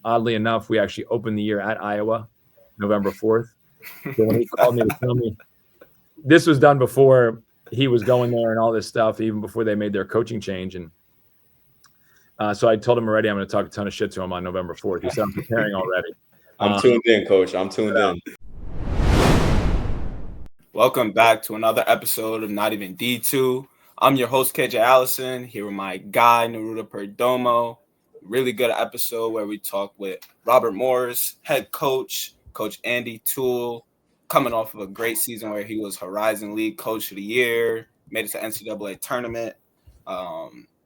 Oddly enough, we actually opened the year at Iowa, November 4th. So when he called me to tell me this was done before he was going there and all this stuff, even before they made their coaching change. And so I told him already I'm going to talk a ton of shit to him on November 4th. He said, I'm preparing already. I'm tuned in, Coach. I'm tuned in. Welcome back to another episode of Not Even D2. I'm your host, KJ Allison, here with my guy, Naruto Perdomo. Really good episode where we talk with Robert Morris, head coach, Coach Andy Toole, coming off of a great season where he was Horizon League Coach of the Year, made it to NCAA tournament.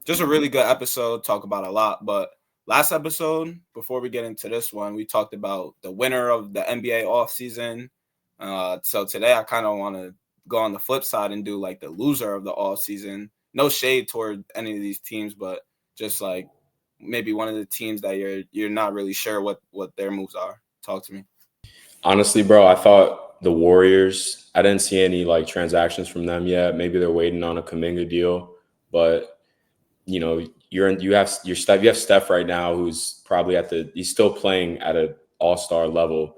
Just a really good episode, talk about a lot. But last episode, before we get into this one, we talked about the winner of the NBA offseason. So today I kind of want to go on the flip side and do like the loser of the offseason. No shade toward any of these teams, but just like maybe one of the teams that you're not really sure what their moves are. Talk to me. Honestly, bro, I thought the Warriors, I didn't see any like transactions from them yet. Maybe they're waiting on a Kuminga deal, but you know, you have Steph right now, who's probably he's still playing at an all-star level,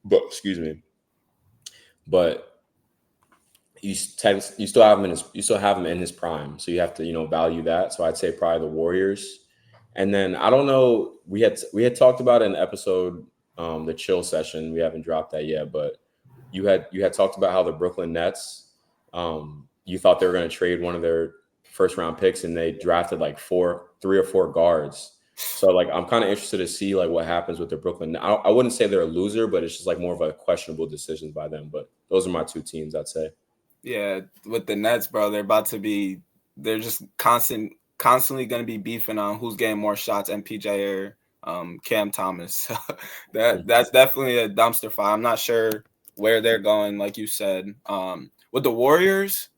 but you still have him in his prime, so you have to value that. So I'd say probably the Warriors, and then I don't know. We had talked about it in the episode, the chill session. We haven't dropped that yet, but you had talked about how the Brooklyn Nets, you thought they were going to trade one of their first round picks, and they drafted like 3 or 4 guards. So like I'm kind of interested to see like what happens with the Brooklyn. I wouldn't say they're a loser, but it's just like more of a questionable decision by them. But those are my 2 teams, I'd say. Yeah, with the Nets, bro, they're just constantly going to be beefing on who's getting more shots, MPJ or Cam Thomas. So that's definitely a dumpster fire. I'm not sure where they're going, like you said. With the Warriors,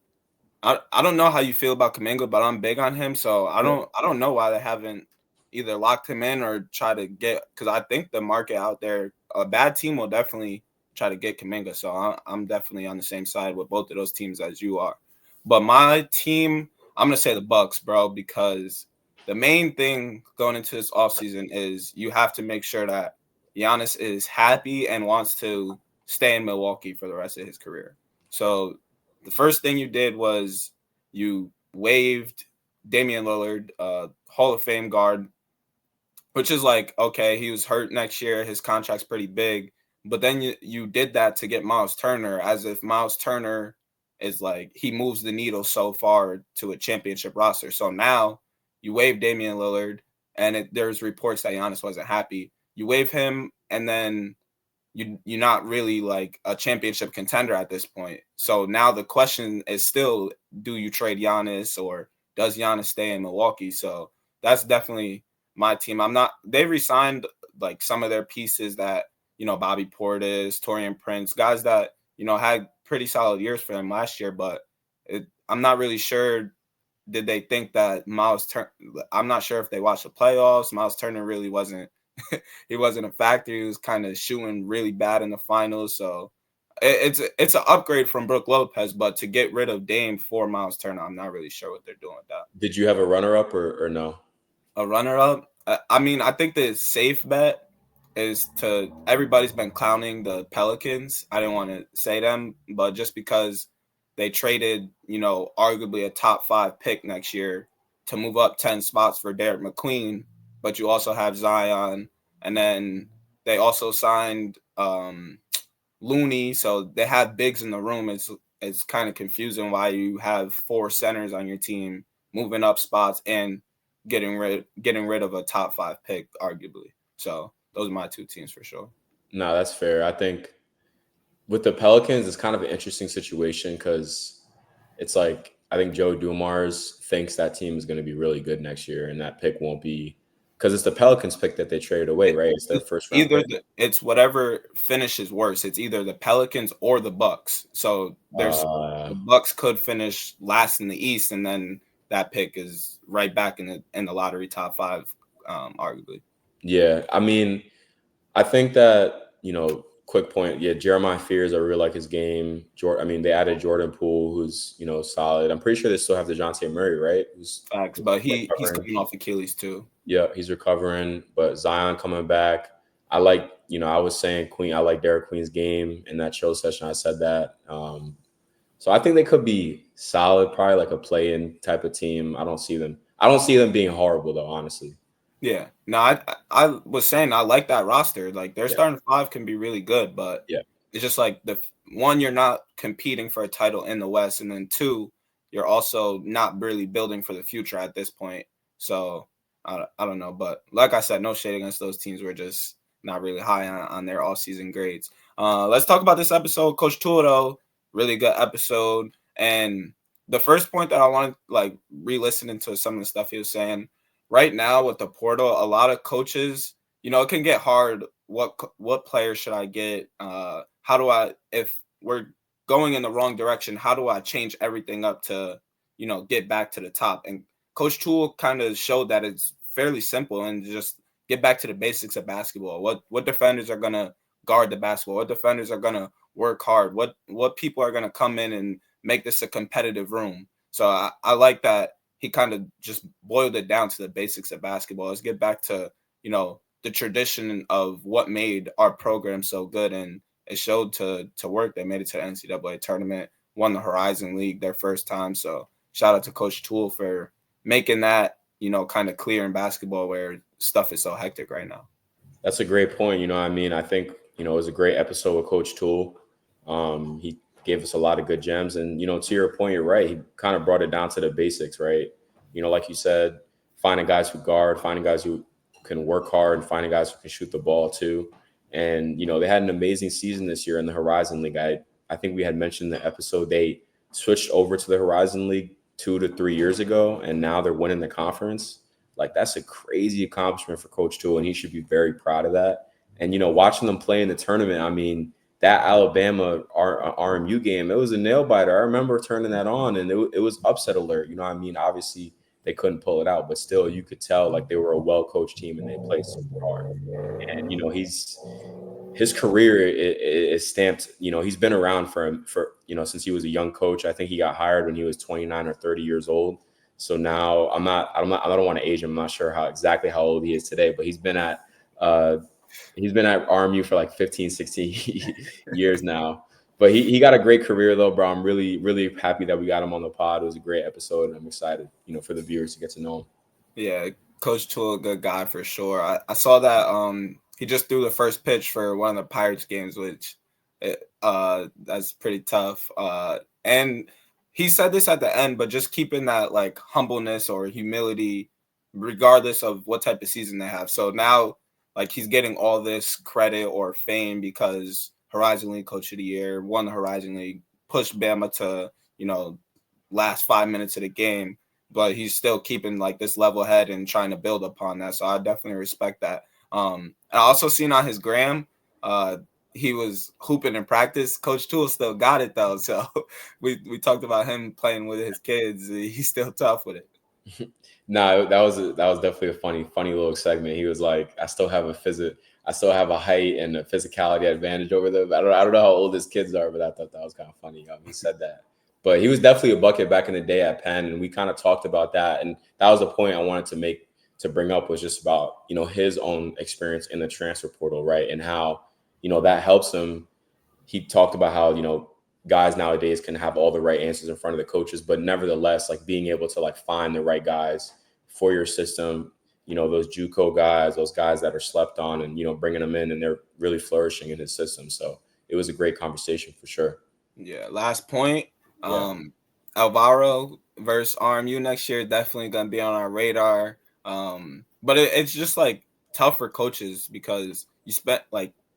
I don't know how you feel about Kuminga, but I'm big on him. So I don't know why they haven't either locked him in or try to get, because I think the market out there, a bad team will definitely try to get Kuminga. So I'm definitely on the same side with both of those teams as you are. But my team, I'm going to say the Bucks, bro, because the main thing going into this offseason is you have to make sure that Giannis is happy and wants to stay in Milwaukee for the rest of his career. So the first thing you did was you waived Damian Lillard, Hall of Fame guard, which is like, okay, he was hurt next year. His contract's pretty big. But then you did that to get Miles Turner, as if Miles Turner is like, he moves the needle so far to a championship roster. So now you waive Damian Lillard, and there's reports that Giannis wasn't happy. You waive him, and then you're not really like a championship contender at this point. So now the question is still, do you trade Giannis, or does Giannis stay in Milwaukee? So that's definitely my team. They re-signed like some of their pieces that, Bobby Portis, Taurean Prince, guys that, had pretty solid years for them last year, but I'm not really sure. Did they think that I'm not sure if they watched the playoffs. Miles Turner really wasn't, he wasn't a factor. He was kind of shooting really bad in the finals. So it's an upgrade from Brook Lopez, but to get rid of Dame for Miles Turner, I'm not really sure what they're doing with that. Did you have a runner-up or no? A runner-up? I think the safe bet is everybody's been clowning the Pelicans. I didn't want to say them, but just because they traded, arguably a top 5 pick next year to move up 10 spots for Derek McQueen, but you also have Zion, and then they also signed Looney, so they have bigs in the room. It's kind of confusing why you have 4 centers on your team moving up spots and getting rid of a top 5 pick, arguably. So those are my 2 teams for sure. No, that's fair. I think with the Pelicans, it's kind of an interesting situation because it's like, I think Joe Dumars thinks that team is going to be really good next year, and that pick won't be, because it's the Pelicans pick that they traded away, right? It's their first round pick. It's whatever finishes worse. It's either the Pelicans or the Bucks. So the Bucks could finish last in the East, and then that pick is right back in the lottery top 5, arguably. Yeah, I mean, I think that, quick point. Yeah, Jeremiah Fears, I really like his game. They added Jordan Poole, who's, solid. I'm pretty sure they still have DeJounte Murray, right? Facts, but he's coming off Achilles too. Yeah, he's recovering, but Zion coming back. I like, I was saying I like Derek Queen's game in that show session. I said that. So I think they could be solid, probably like a play-in type of team. I don't see them being horrible though, honestly. Yeah. No, I was saying I like that roster. Like their starting five can be really good, but it's just like the one, you're not competing for a title in the West, and then two, you're also not really building for the future at this point. So I don't know, but like I said, no shade against those teams. We're just not really high on their all-season grades. Let's talk about this episode. Coach Toole, though, really good episode. And the first point that I wanted, like, re-listening to some of the stuff he was saying, right now with the portal, a lot of coaches, it can get hard. What players should I get? How do I, if we're going in the wrong direction, how do I change everything up to, get back to the top? And Coach Toole kind of showed that it's fairly simple and just get back to the basics of basketball. What defenders are going to guard the basketball? What defenders are going to work hard? What people are going to come in and make this a competitive room? So I like that he kind of just boiled it down to the basics of basketball. Let's get back to, the tradition of what made our program so good. And it showed to work. They made it to the NCAA tournament, won the Horizon League their first time. So shout out to Coach Toole for making that, kind of clear in basketball where stuff is so hectic right now. That's a great point. I think, it was a great episode with Coach Toole. He gave us a lot of good gems. And, to your point, you're right. He kind of brought it down to the basics, right? Like you said, finding guys who guard, finding guys who can work hard, and finding guys who can shoot the ball too. And, they had an amazing season this year in the Horizon League. I think we had mentioned in the episode they switched over to the Horizon League 2 to 3 years ago, and now they're winning the conference. Like, that's a crazy accomplishment for Coach Toole, and he should be very proud of that. And, watching them play in the tournament, I mean, that Alabama RMU game, it was a nail biter. I remember turning that on, and it was upset alert. Obviously they couldn't pull it out, but still you could tell like they were a well-coached team and they played super hard. And, his career is stamped. He's been around for since he was a young coach. I think he got hired when he was 29 or 30 years old. So now I don't want to age him. I'm not sure exactly how old he is today, but he's been at RMU for like 15, 16 years now. But he got a great career though, bro. I'm really, really happy that we got him on the pod. It was a great episode, and I'm excited, for the viewers to get to know him. Yeah, Coach Toole, a good guy for sure. I saw that he just threw the first pitch for one of the Pirates games, which that's pretty tough. And he said this at the end, but just keeping that like humbleness or humility, regardless of what type of season they have. So now, like, he's getting all this credit or fame because Horizon League Coach of the Year, won the Horizon League, pushed Bama to, last 5 minutes of the game, but he's still keeping like this level head and trying to build upon that. So I definitely respect that. I also seen on his gram, he was hooping in practice. Coach Toole still got it though. So we talked about him playing with his kids. He's still tough with it. No, that was definitely a funny little segment. He was like, I still have a height and a physicality advantage over them. I don't know how old his kids are, but I thought that was kind of funny. He said that. But he was definitely a bucket back in the day at Penn, and we kind of talked about that. And that was the point I wanted to bring up, was just about, his own experience in the transfer portal, right? And how, that helps him. He talked about how, guys nowadays can have all the right answers in front of the coaches, but nevertheless, like, being able to like find the right guys for your system, those JUCO guys, those guys that are slept on, and, bringing them in, and they're really flourishing in his system. So it was a great conversation for sure. Yeah. Last point. Alvaro versus RMU next year, definitely going to be on our radar. But it's just like tough for coaches because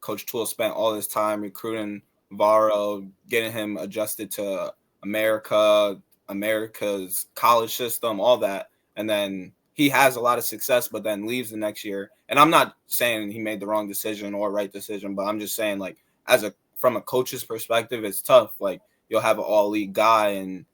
Coach Toole spent all this time recruiting Alvaro, getting him adjusted to America's college system, all that. And then he has a lot of success, but then leaves the next year. And I'm not saying he made the wrong decision or right decision, but I'm just saying, like, from a coach's perspective, it's tough. Like, you'll have an all-league guy, and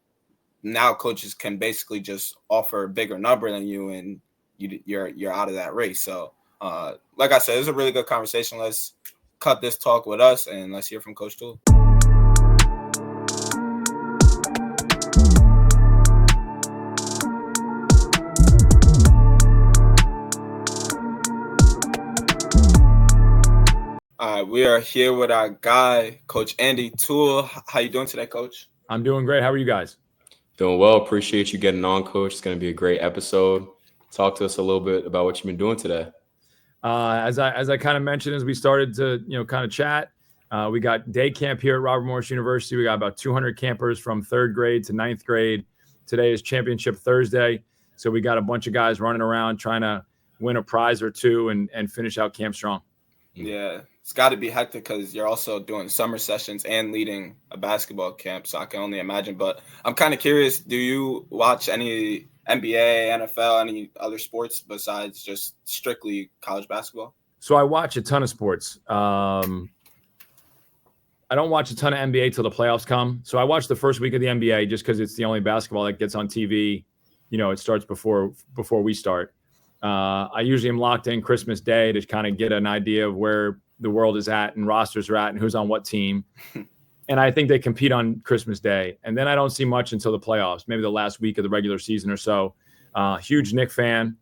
now coaches can basically just offer a bigger number than you, and you're out of that race. So, like I said, it's a really good conversation. Let's cut this talk with us, and let's hear from Coach Toole. We are here with our guy, Coach Andy Toole. How you doing today, Coach? I'm doing great. How are you guys? Doing well. Appreciate you getting on, Coach. It's going to be a great episode. Talk to us a little bit about what you've been doing today. As I kind of mentioned, as we started to kind of chat, we got day camp here at Robert Morris University. We got about 200 campers from 3rd grade to 9th grade. Today is Championship Thursday, so we got a bunch of guys running around trying to win a prize or two and finish out camp strong. Yeah, it's got to be hectic because you're also doing summer sessions and leading a basketball camp, so I can only imagine. But I'm kind of curious, do you watch any NBA, NFL, any other sports besides just strictly college basketball? So I watch a ton of sports. I don't watch a ton of NBA till the playoffs come. So I watch the first week of the NBA just because it's the only basketball that gets on TV. It starts before we start. I usually am locked in Christmas Day to kind of get an idea of where the world is at and rosters are at and who's on what team. And I think they compete on Christmas Day. And then I don't see much until the playoffs, maybe the last week of the regular season or so. Huge Knick fan.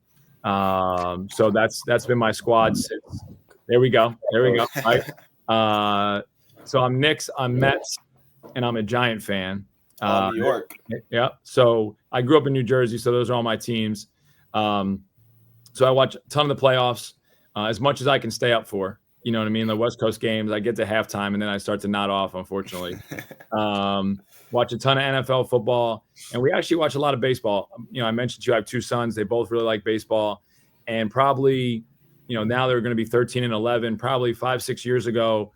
So that's been my squad since. There we go. Right. So I'm Knicks, I'm Mets, and I'm a Giant fan. New York. Yeah. So I grew up in New Jersey, so those are all my teams. So I watch a ton of the playoffs, as much as I can stay up for. You know what I mean? The West Coast games, I get to halftime, and then I start to nod off, unfortunately. Watch a ton of NFL football, and we actually watch a lot of baseball. I mentioned to you I have 2 sons. They both really like baseball. And probably, now they're going to be 13 and 11, probably 5-6 years ago,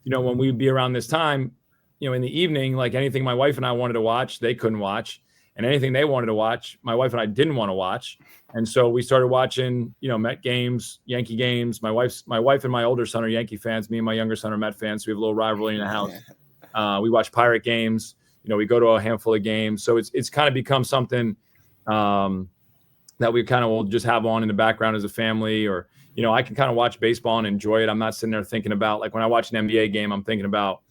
when we'd be around this time, in the evening, like anything my wife and I wanted to watch, they couldn't watch. And anything they wanted to watch, my wife and I didn't want to watch. And so we started watching, Met games, Yankee games. My wife and my older son are Yankee fans. Me and my younger son are Met fans. So we have a little rivalry in the house. We watch Pirate games. We go to a handful of games. So it's kind of become something that we kind of will just have on in the background as a family. Or, I can kind of watch baseball and enjoy it. I'm not sitting there thinking about, like when I watch an NBA game, I'm thinking about,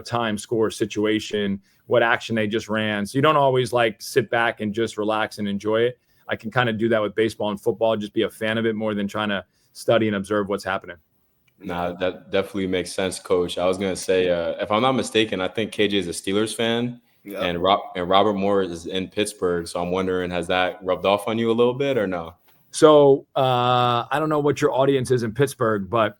time, score, situation, what action they just ran. So you don't always like sit back and just relax and enjoy it. I can kind of do that with baseball and football, just be a fan of it more than trying to study and observe what's happening. Nah, that definitely makes sense, Coach. I was going to say, if I'm not mistaken, I think KJ is a Steelers fan. Yeah. And Robert Morris is in Pittsburgh. So I'm wondering, has that rubbed off on you a little bit or no? So I don't know what your audience is in Pittsburgh, but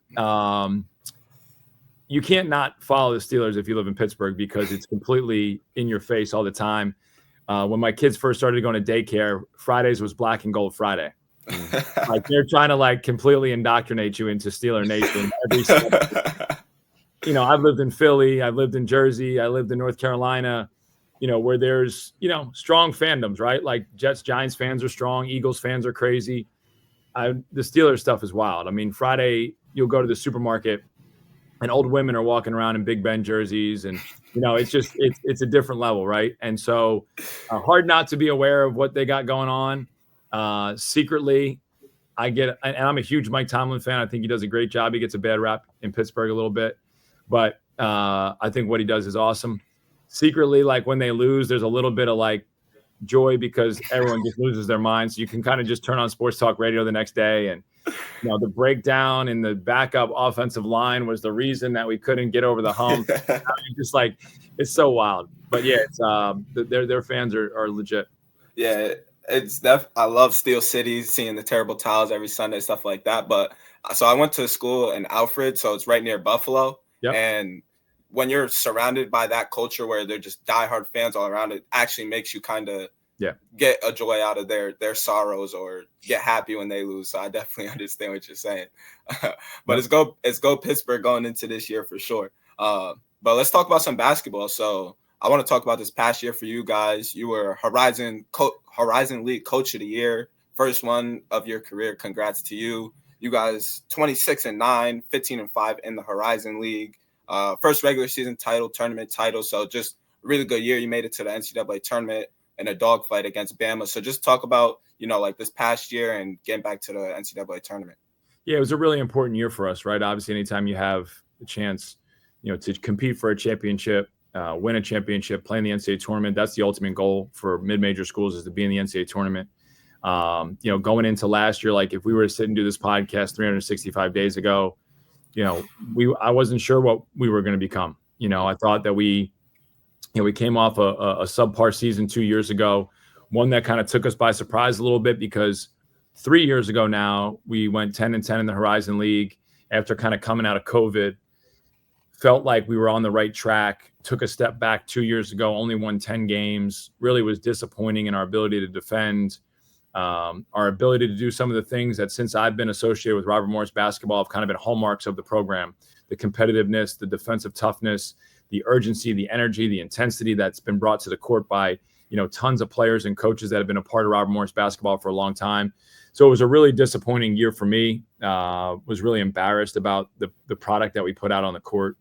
you can't not follow the Steelers if you live in Pittsburgh because it's completely in your face all the time. When my kids first started going to daycare, Fridays was Black and Gold Friday. Like they're trying to like completely indoctrinate you into Steeler Nation. I've lived in Philly, I've lived in Jersey, I lived in North Carolina, where there's, strong fandoms, right? Like Jets, Giants fans are strong, Eagles fans are crazy. The Steelers stuff is wild. I mean, Friday you'll go to the supermarket and old women are walking around in Big Ben jerseys, and it's just it's a different level, right? And so hard not to be aware of what they got going on. Secretly, and I'm a huge Mike Tomlin fan. I think he does a great job. He gets a bad rap in Pittsburgh a little bit, but I think what he does is awesome. Secretly, like when they lose, there's a little bit of like joy because everyone just loses their minds. So you can kind of just turn on sports talk radio the next day and. The breakdown in the backup offensive line was the reason that we couldn't get over the hump. Just like it's so wild, but yeah, it's their fans are legit. Yeah, I love Steel City, seeing the terrible towels every Sunday, stuff like that. But so I went to school in Alfred, so it's right near Buffalo. Yep. And when you're surrounded by that culture where they're just diehard fans all around, it actually makes you kind of get a joy out of their sorrows or get happy when they lose. So I definitely understand what you're saying. But it's go Pittsburgh going into this year for sure. But let's talk about some basketball. So I want to talk about this past year for you guys. You were Horizon League Coach of the Year, first one of your career. Congrats to you. You guys 26-9, 15-5 in the Horizon League. First regular season title, tournament title. So just a really good year. You made it to the NCAA tournament in a dogfight against Bama. So just talk about, like this past year and getting back to the NCAA tournament. Yeah, it was a really important year for us, right? Obviously, anytime you have a chance, to compete for a championship, win a championship, play in the NCAA tournament, that's the ultimate goal for mid-major schools is to be in the NCAA tournament. Going into last year, like if we were to sit and do this podcast 365 days ago, I wasn't sure what we were going to become. I thought that we came off a subpar season 2 years ago, one that kind of took us by surprise a little bit because 3 years ago now we went 10-10 in the Horizon League after kind of coming out of COVID. Felt like we were on the right track, took a step back 2 years ago, only won 10 games, really was disappointing in our ability to defend, our ability to do some of the things that since I've been associated with Robert Morris basketball have kind of been hallmarks of the program, the competitiveness, the defensive toughness, the urgency, the energy, the intensity that's been brought to the court by, tons of players and coaches that have been a part of Robert Morris basketball for a long time. So it was a really disappointing year for me. Was really embarrassed about the product that we put out on the court.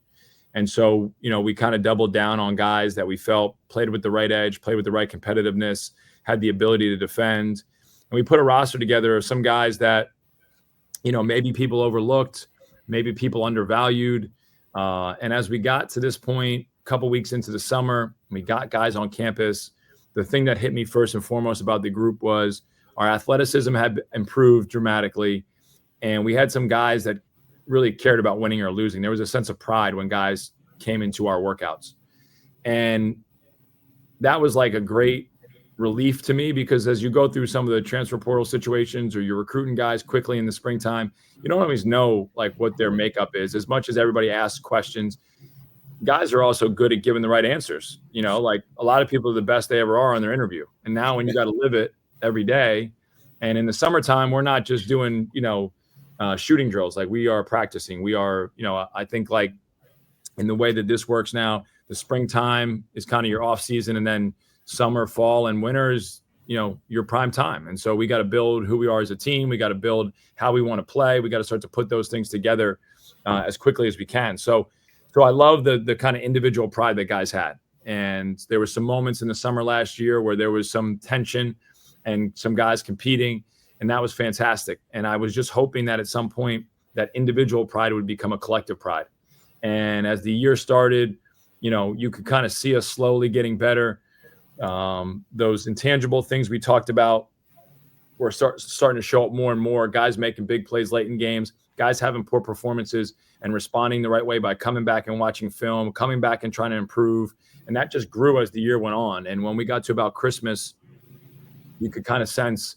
And so, we kind of doubled down on guys that we felt played with the right edge, played with the right competitiveness, had the ability to defend. And we put a roster together of some guys that, maybe people overlooked, maybe people undervalued. And as we got to this point, a couple weeks into the summer, we got guys on campus. The thing that hit me first and foremost about the group was our athleticism had improved dramatically. And we had some guys that really cared about winning or losing. There was a sense of pride when guys came into our workouts. And that was like a great relief to me because as you go through some of the transfer portal situations or you're recruiting guys quickly in the springtime, you don't always know like what their makeup is. As much as everybody asks questions, guys are also good at giving the right answers. Like a lot of people are the best they ever are on their interview. And now when you got to live it every day, and in the summertime, we're not just doing, shooting drills. Like we are practicing. We are, I think like in the way that this works now, the springtime is kind of your off season, and then summer, fall, and winter is, your prime time. And so we got to build who we are as a team. We got to build how we want to play. We got to start to put those things together as quickly as we can. So I love the kind of individual pride that guys had. And there were some moments in the summer last year where there was some tension and some guys competing. And that was fantastic. And I was just hoping that at some point that individual pride would become a collective pride. And as the year started, you could kind of see us slowly getting better. Those intangible things we talked about were starting to show up more and more. Guys making big plays late in games, guys having poor performances and responding the right way by coming back and watching film, coming back and trying to improve. And that just grew as the year went on. And when we got to about Christmas, you could kind of sense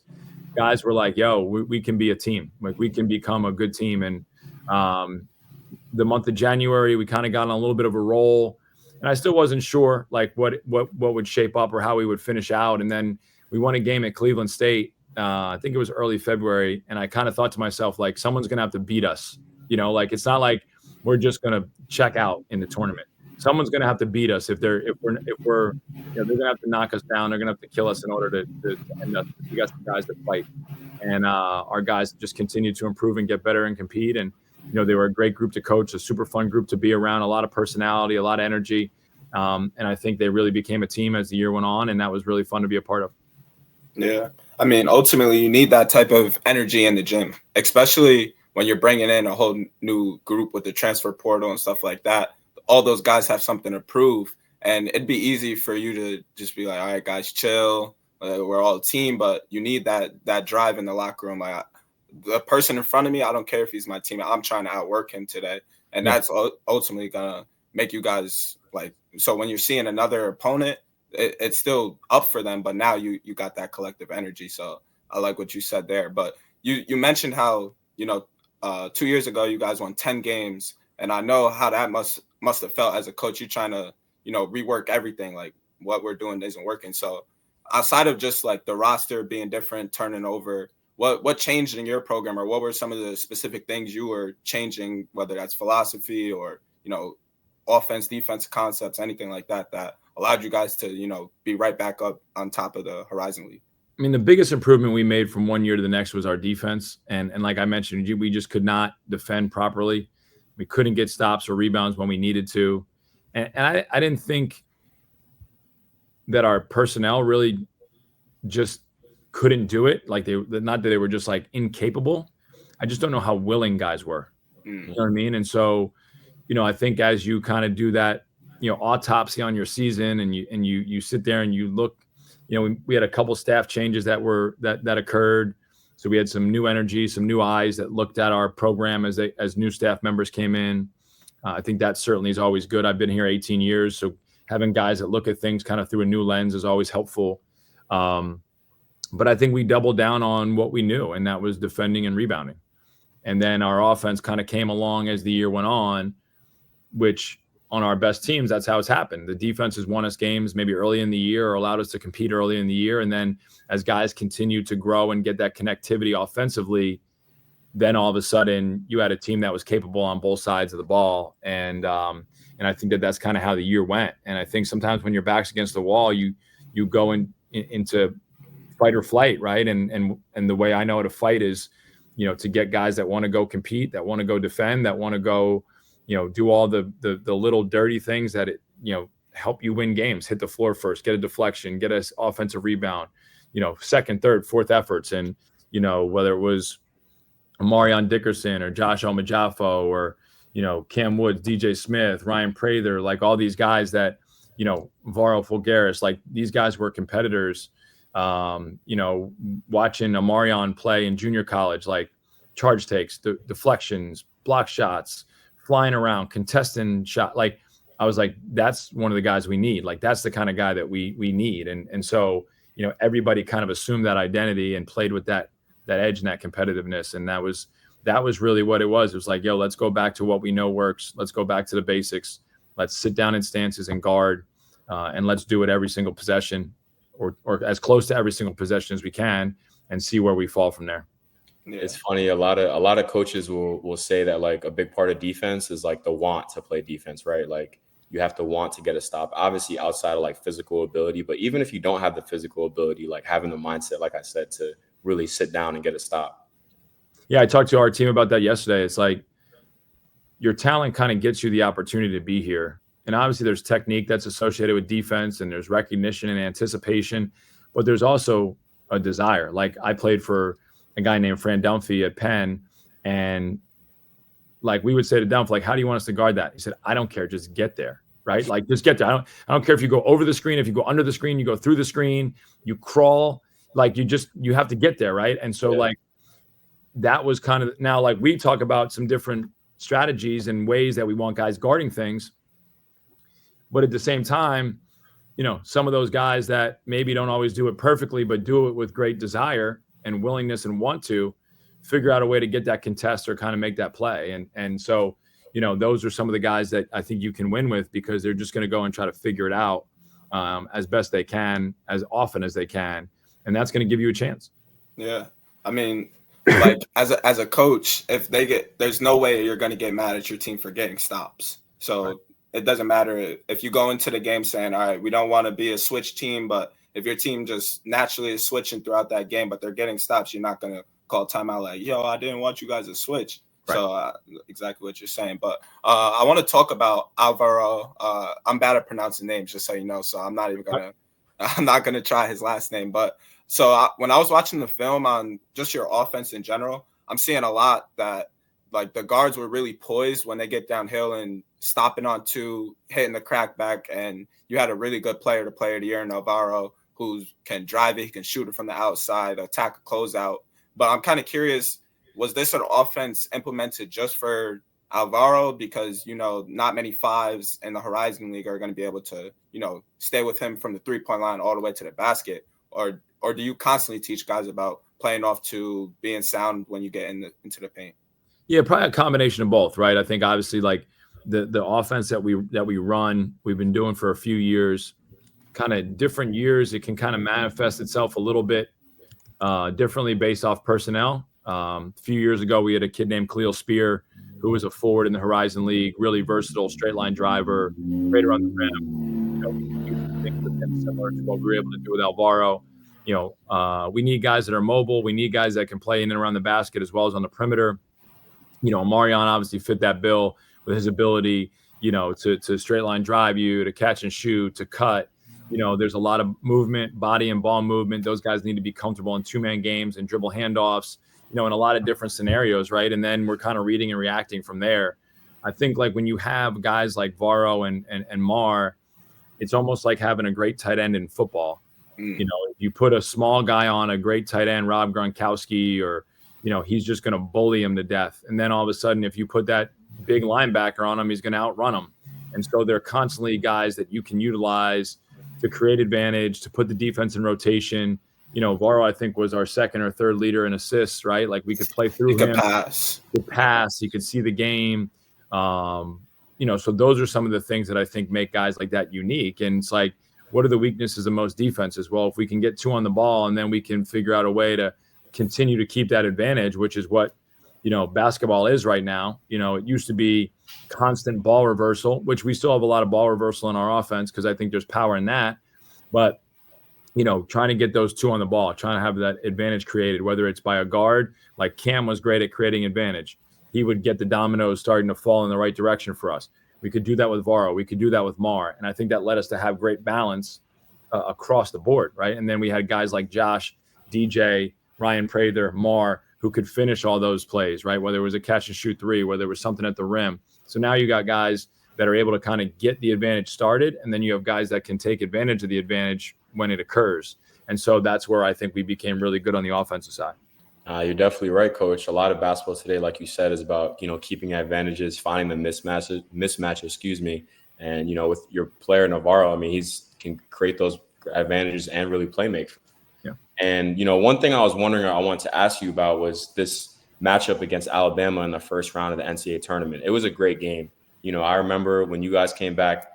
guys were like, yo, we can be a team. Like we can become a good team. And the month of January, we kind of got on a little bit of a roll. And I still wasn't sure like what would shape up or how we would finish out. And then we won a game at Cleveland State. I think it was early February. And I kind of thought to myself, like, someone's going to have to beat us. Like it's not like we're just going to check out in the tournament. Someone's going to have to beat us if we're they're going to have to knock us down. They're going to have to kill us in order to end up. We got some guys that fight, and our guys just continue to improve and get better and compete. And they were a great group to coach, a super fun group to be around, a lot of personality, a lot of energy, and I think they really became a team as the year went on, and that was really fun to be a part of. Yeah, I mean, ultimately, you need that type of energy in the gym, especially when you're bringing in a whole new group with the transfer portal and stuff like that. All those guys have something to prove, and it'd be easy for you to just be like, all right, guys, chill. We're all a team, but you need that drive in the locker room. Like the person in front of me, I don't care if he's my teammate. I'm trying to outwork him today. And that's ultimately going to make you guys like, so when you're seeing another opponent, it's still up for them, but now you got that collective energy. So I like what you said there, but you mentioned how, 2 years ago, you guys won 10 games. And I know how that must have felt as a coach. You're trying to, rework everything. Like what we're doing isn't working. So outside of just like the roster being different, turning over, what changed in your program, or what were some of the specific things you were changing, whether that's philosophy or, offense, defense concepts, anything like that allowed you guys to, be right back up on top of the Horizon League? I mean, the biggest improvement we made from one year to the next was our defense. And like I mentioned, we just could not defend properly. We couldn't get stops or rebounds when we needed to. And I didn't think that our personnel really just couldn't do it. Like not that they were just like incapable. I just don't know how willing guys were. You know what I mean? And so, I think as you kind of do that, autopsy on your season and you sit there and you look, we had a couple staff changes that occurred. So we had some new energy, some new eyes that looked at our program as new staff members came in. I think that certainly is always good. I've been here 18 years, so having guys that look at things kind of through a new lens is always helpful. But I think we doubled down on what we knew, and that was defending and rebounding. And then our offense kind of came along as the year went on, which on our best teams, that's how it's happened. The defense has won us games maybe early in the year or allowed us to compete early in the year. And then as guys continue to grow and get that connectivity offensively, then all of a sudden you had a team that was capable on both sides of the ball. And I think that's kind of how the year went. And I think sometimes when your back's against the wall, you go into fight or flight, right? And the way I know how to fight is, to get guys that want to go compete, that want to go defend, that want to go, do all the little dirty things that help you win games. Hit the floor first, get a deflection, get an offensive rebound, second, third, fourth efforts. And, whether it was Marion Dickerson or Josh Omajafo or, Cam Woods, DJ Smith, Ryan Prather, like all these guys that, Alvaro Folgueiras, like these guys were competitors. Watching Marion play in junior college, like charge takes, deflections, block shots, flying around, contesting shot. Like I was like, that's one of the guys we need. Like that's the kind of guy that we need. And so, everybody kind of assumed that identity and played with that edge and that competitiveness. And that was really what it was. It was like, let's go back to what we know works. Let's go back to the basics. Let's sit down in stances and guard, and let's do it every single possession or as close to every single possession as we can and see where we fall from there. Yeah. It's funny. A lot of coaches will say that like a big part of defense is like the want to play defense, right? Like you have to want to get a stop, obviously outside of like physical ability, but even if you don't have the physical ability, like having the mindset, like I said, to really sit down and get a stop. Yeah. I talked to our team about that yesterday. It's like your talent kind of gets you the opportunity to be here. And obviously there's technique that's associated with defense and there's recognition and anticipation, but there's also a desire. Like I played for a guy named Fran Dunphy at Penn, and like we would say to Dunphy, like, how do you want us to guard that? He said, I don't care, just get there, right? Like just get there. I don't care if you go over the screen, if you go under the screen, you go through the screen, you crawl, like you have to get there, right? And so like that was kind of, now like we talk about some different strategies and ways that we want guys guarding things. But at the same time, some of those guys that maybe don't always do it perfectly, but do it with great desire and willingness and want to figure out a way to get that contest or kind of make that play. And so, those are some of the guys that I think you can win with because they're just going to go and try to figure it out as best they can, as often as they can. And that's going to give you a chance. Yeah. I mean, like as a coach, if there's no way you're going to get mad at your team for getting stops. So right. It doesn't matter if you go into the game saying, all right, we don't want to be a switch team, but if your team just naturally is switching throughout that game, but they're getting stops, you're not going to call timeout like, I didn't want you guys to switch. Right. So exactly what you're saying. But I want to talk about Alvaro. I'm bad at pronouncing names, just so you know. So I'm not going to try his last name. But so when I was watching the film on just your offense in general, I'm seeing a lot that like the guards were really poised when they get downhill and stopping on two, hitting the crackback. And you had a really good player of the year in Alvaro who can drive it. He can shoot it from the outside, attack a closeout. But I'm kind of curious, was this an offense implemented just for Alvaro? Because, not many fives in the Horizon League are going to be able to, stay with him from the 3-point line all the way to the basket. Or do you constantly teach guys about playing off to being sound when you get into the paint? Yeah, probably a combination of both, right? I think obviously like the offense that we run, we've been doing for a few years, kind of different years. It can kind of manifest itself a little bit differently based off personnel. A few years ago, we had a kid named Khalil Spear, who was a forward in the Horizon League, really versatile, straight line driver, right around the rim. Things with him similar to what we were able to do with Alvaro. We need guys that are mobile. We need guys that can play in and around the basket as well as on the perimeter. Marion obviously fit that bill with his ability, to straight line drive you, to catch and shoot, to cut. There's a lot of movement, body and ball movement. Those guys need to be comfortable in 2-man games and dribble handoffs, in a lot of different scenarios, right? And then we're kind of reading and reacting from there. I think like when you have guys like Varo and Mar, it's almost like having a great tight end in football. you put a small guy on a great tight end, Rob Gronkowski, or, he's just going to bully him to death. And then all of a sudden, if you put that big linebacker on him, he's going to outrun him. And so they're constantly guys that you can utilize to create advantage, to put the defense in rotation. Alvaro, I think, was our second or third leader in assists, right? Like we could play through him. He could pass. He could see the game. So those are some of the things that I think make guys like that unique. And it's like, what are the weaknesses of most defenses? Well, if we can get 2 on the ball and then we can figure out a way to continue to keep that advantage, which is what, basketball is right now. It used to be constant ball reversal, which we still have a lot of ball reversal in our offense because I think there's power in that. But, trying to get those 2 on the ball, trying to have that advantage created, whether it's by a guard, like Cam was great at creating advantage. He would get the dominoes starting to fall in the right direction for us. We could do that with Varro. We could do that with Mar. And I think that led us to have great balance across the board, right? And then we had guys like Josh, DJ, Ryan Prather, Mar, who could finish all those plays, right? Whether it was a catch and shoot 3, whether it was something at the rim. So now you got guys that are able to kind of get the advantage started, and then you have guys that can take advantage of the advantage when it occurs. And so that's where I think we became really good on the offensive side. You're definitely right, Coach. A lot of basketball today, like you said, is about, keeping advantages, finding the mismatches, And, with your player Navarro, I mean, he can create those advantages and really play make. Yeah. And, one thing I was wondering, I wanted to ask you about was this matchup against Alabama in the first round of the NCAA tournament. It was a great game. I remember when you guys came back,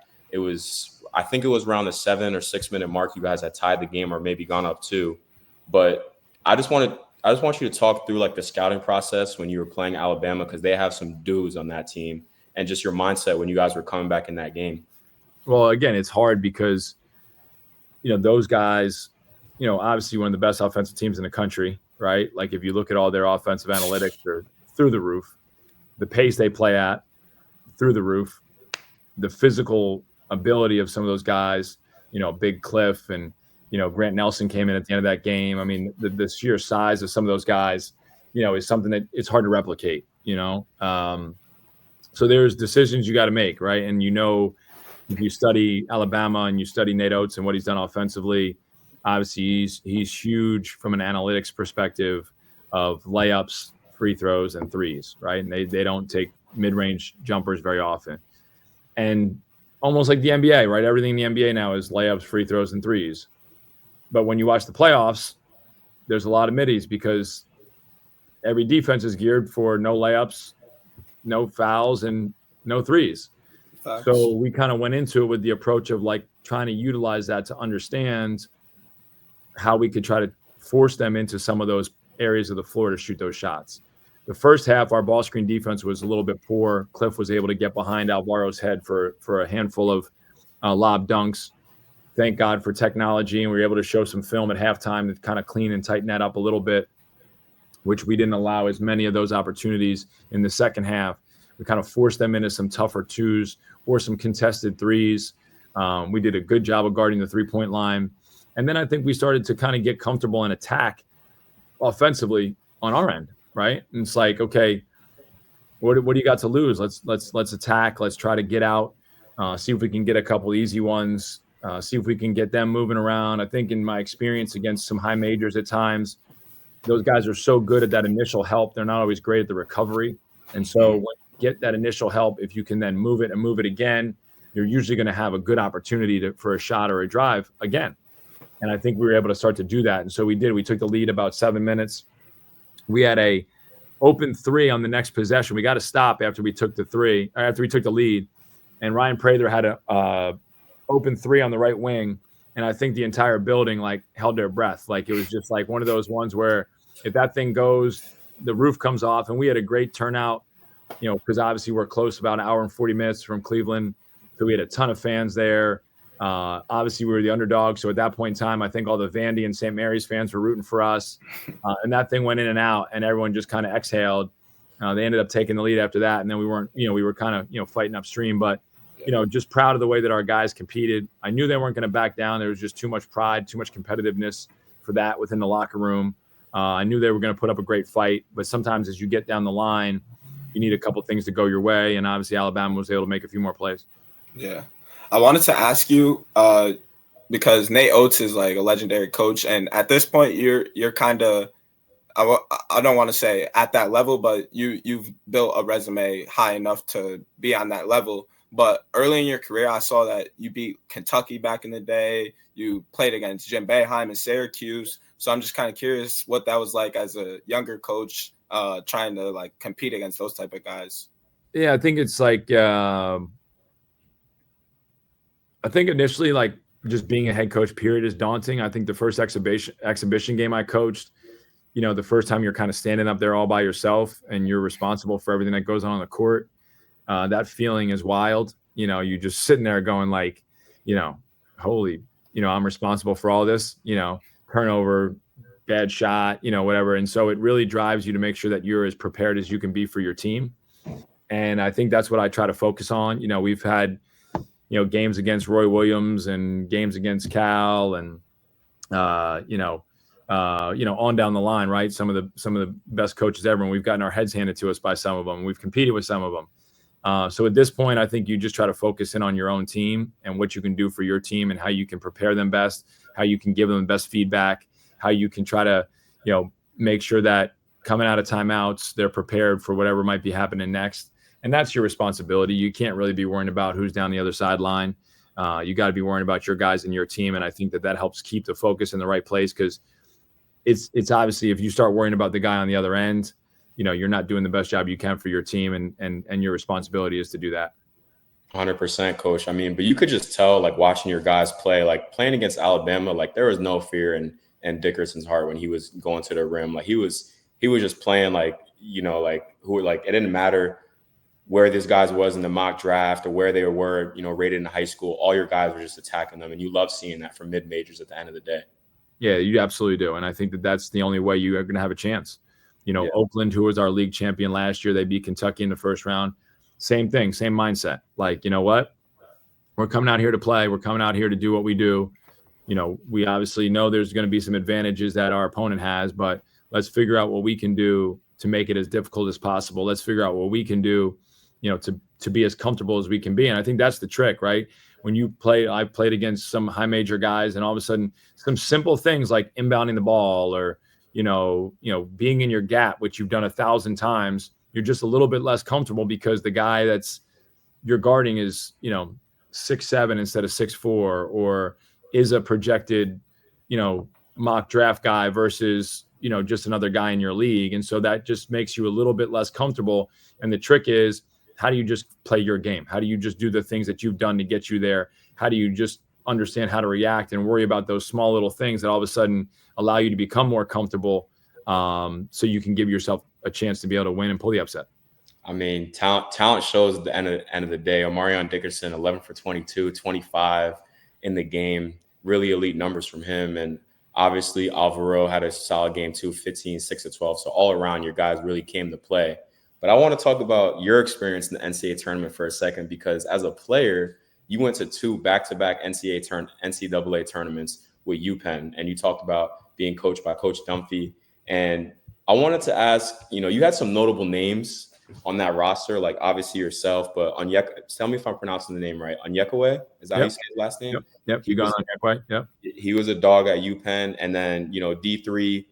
I think it was around the 7 or 6 minute mark. You guys had tied the game or maybe gone up 2. But I just want you to talk through like the scouting process when you were playing Alabama, because they have some dudes on that team, and just your mindset when you guys were coming back in that game. Well, again, it's hard because, those guys, obviously one of the best offensive teams in the country, right? Like if you look at all their offensive analytics, they're through the roof. The pace they play at, through the roof. The physical ability of some of those guys, Big Cliff and, Grant Nelson came in at the end of that game. I mean, the sheer size of some of those guys, is something that it's hard to replicate, So there's decisions you got to make, right? And, if you study Alabama and you study Nate Oates and what he's done offensively, obviously he's huge from an analytics perspective of layups, free throws, and threes, right? And they don't take mid-range jumpers very often. And almost like the NBA, right? Everything in the NBA now is layups, free throws, and threes. But when you watch the playoffs, there's a lot of middies because every defense is geared for no layups, no fouls, and no threes. Facts. So we kind of went into it with the approach of like trying to utilize that to understand how we could try to force them into some of those areas of the floor to shoot those shots. The first half, our ball screen defense was a little bit poor. Cliff was able to get behind Alvaro's head for a handful of lob dunks. Thank God for technology, and we were able to show some film at halftime to kind of clean and tighten that up a little bit, which we didn't allow as many of those opportunities in the second half. We kind of forced them into some tougher 2s or some contested 3s. We did a good job of guarding the 3-point line. And then I think we started to kind of get comfortable and attack offensively on our end, right? And it's like, okay, what do you got to lose? Let's attack. Let's try to get out, see if we can get a couple easy ones, see if we can get them moving around. I think in my experience against some high majors at times, those guys are so good at that initial help. They're not always great at the recovery. And so when you get that initial help, if you can then move it and move it again, you're usually going to have a good opportunity for a shot or a drive again. And I think we were able to start to do that. And so we did. We took the lead about 7 minutes. We had a open 3 on the next possession. We got to stop after we took the lead. And Ryan Prather had a open 3 on the right wing. And I think the entire building held their breath. It was just one of those ones where if that thing goes, the roof comes off. And we had a great turnout, because obviously we're close, about an hour and 40 minutes from Cleveland. So we had a ton of fans there. Obviously we were the underdog. So at that point in time, I think all the Vandy and St. Mary's fans were rooting for us. And that thing went in and out and everyone just kind of exhaled. They ended up taking the lead after that. And then we were kind of, fighting upstream, but just proud of the way that our guys competed. I knew they weren't going to back down. There was just too much pride, too much competitiveness for that within the locker room. I knew they were going to put up a great fight, but sometimes as you get down the line, you need a couple things to go your way. And obviously Alabama was able to make a few more plays. Yeah. I wanted to ask you, because Nate Oates is like a legendary coach, and at this point, you're kind of, I don't want to say at that level, but you've built a resume high enough to be on that level. But early in your career, I saw that you beat Kentucky back in the day. You played against Jim Boeheim in Syracuse. So I'm just kind of curious what that was like as a younger coach, trying to like compete against those type of guys. Yeah, I think it's like I think initially, like, just being a head coach period is daunting. I think the first exhibition game I coached, the first time you're kind of standing up there all by yourself and you're responsible for everything that goes on the court. That feeling is wild. You just sitting there going like, holy, I'm responsible for all this, turnover, bad shot, whatever. And so it really drives you to make sure that you're as prepared as you can be for your team. And I think that's what I try to focus on. We've had, games against Roy Williams and games against Cal and, on down the line, right? Some of the best coaches ever. And we've gotten our heads handed to us by some of them. We've competed with some of them. So at this point, I think you just try to focus in on your own team and what you can do for your team and how you can prepare them best, how you can give them the best feedback, how you can try to, make sure that coming out of timeouts, they're prepared for whatever might be happening next. And that's your responsibility. You can't really be worrying about who's down the other sideline. You got to be worrying about your guys and your team. And I think that helps keep the focus in the right place, because it's obviously, if you start worrying about the guy on the other end, you're not doing the best job you can for your team, and your responsibility is to do that. 100%, coach. I mean, but you could just tell, like, watching your guys play, like playing against Alabama, like there was no fear in Dickerson's heart when he was going to the rim. Like he was just playing like, it didn't matter where these guys was in the mock draft or where they were, rated in high school. All your guys were just attacking them. And you love seeing that from mid-majors at the end of the day. Yeah, you absolutely do. And I think that's the only way you are going to have a chance. Oakland, who was our league champion last year, they beat Kentucky in the first round. Same thing, same mindset. Like, you know what? We're coming out here to play. We're coming out here to do what we do. We obviously know there's going to be some advantages that our opponent has, but let's figure out what we can do to make it as difficult as possible. Let's figure out what we can do, to be as comfortable as we can be. And I think that's the trick, right? When you play, I played against some high major guys, and all of a sudden some simple things like inbounding the ball or, being in your gap, which you've done 1,000 times, you're just a little bit less comfortable because the guy that's you're guarding is, 6'7" instead of 6'4", or is a projected, mock draft guy versus, just another guy in your league. And so that just makes you a little bit less comfortable. And the trick is, how do you just play your game? How do you just do the things that you've done to get you there? How do you just understand how to react and worry about those small little things that all of a sudden allow you to become more comfortable, so you can give yourself a chance to be able to win and pull the upset? I mean, talent shows at the end of the day. Omarion Dickerson, 11 for 22, 25 in the game. Really elite numbers from him. And obviously Alvaro had a solid game too, 15, 6 to 12. So all around, your guys really came to play. But I want to talk about your experience in the NCAA tournament for a second, because as a player, you went to 2 back-to-back NCAA tournaments with UPenn, and you talked about being coached by Coach Dunphy. And I wanted to ask, you had some notable names on that roster, like obviously yourself, but tell me if I'm pronouncing the name right. Onyekawe, is that how you say his last name? Yep. You got Onyekawe. Yep. He was a dog at UPenn, and then D3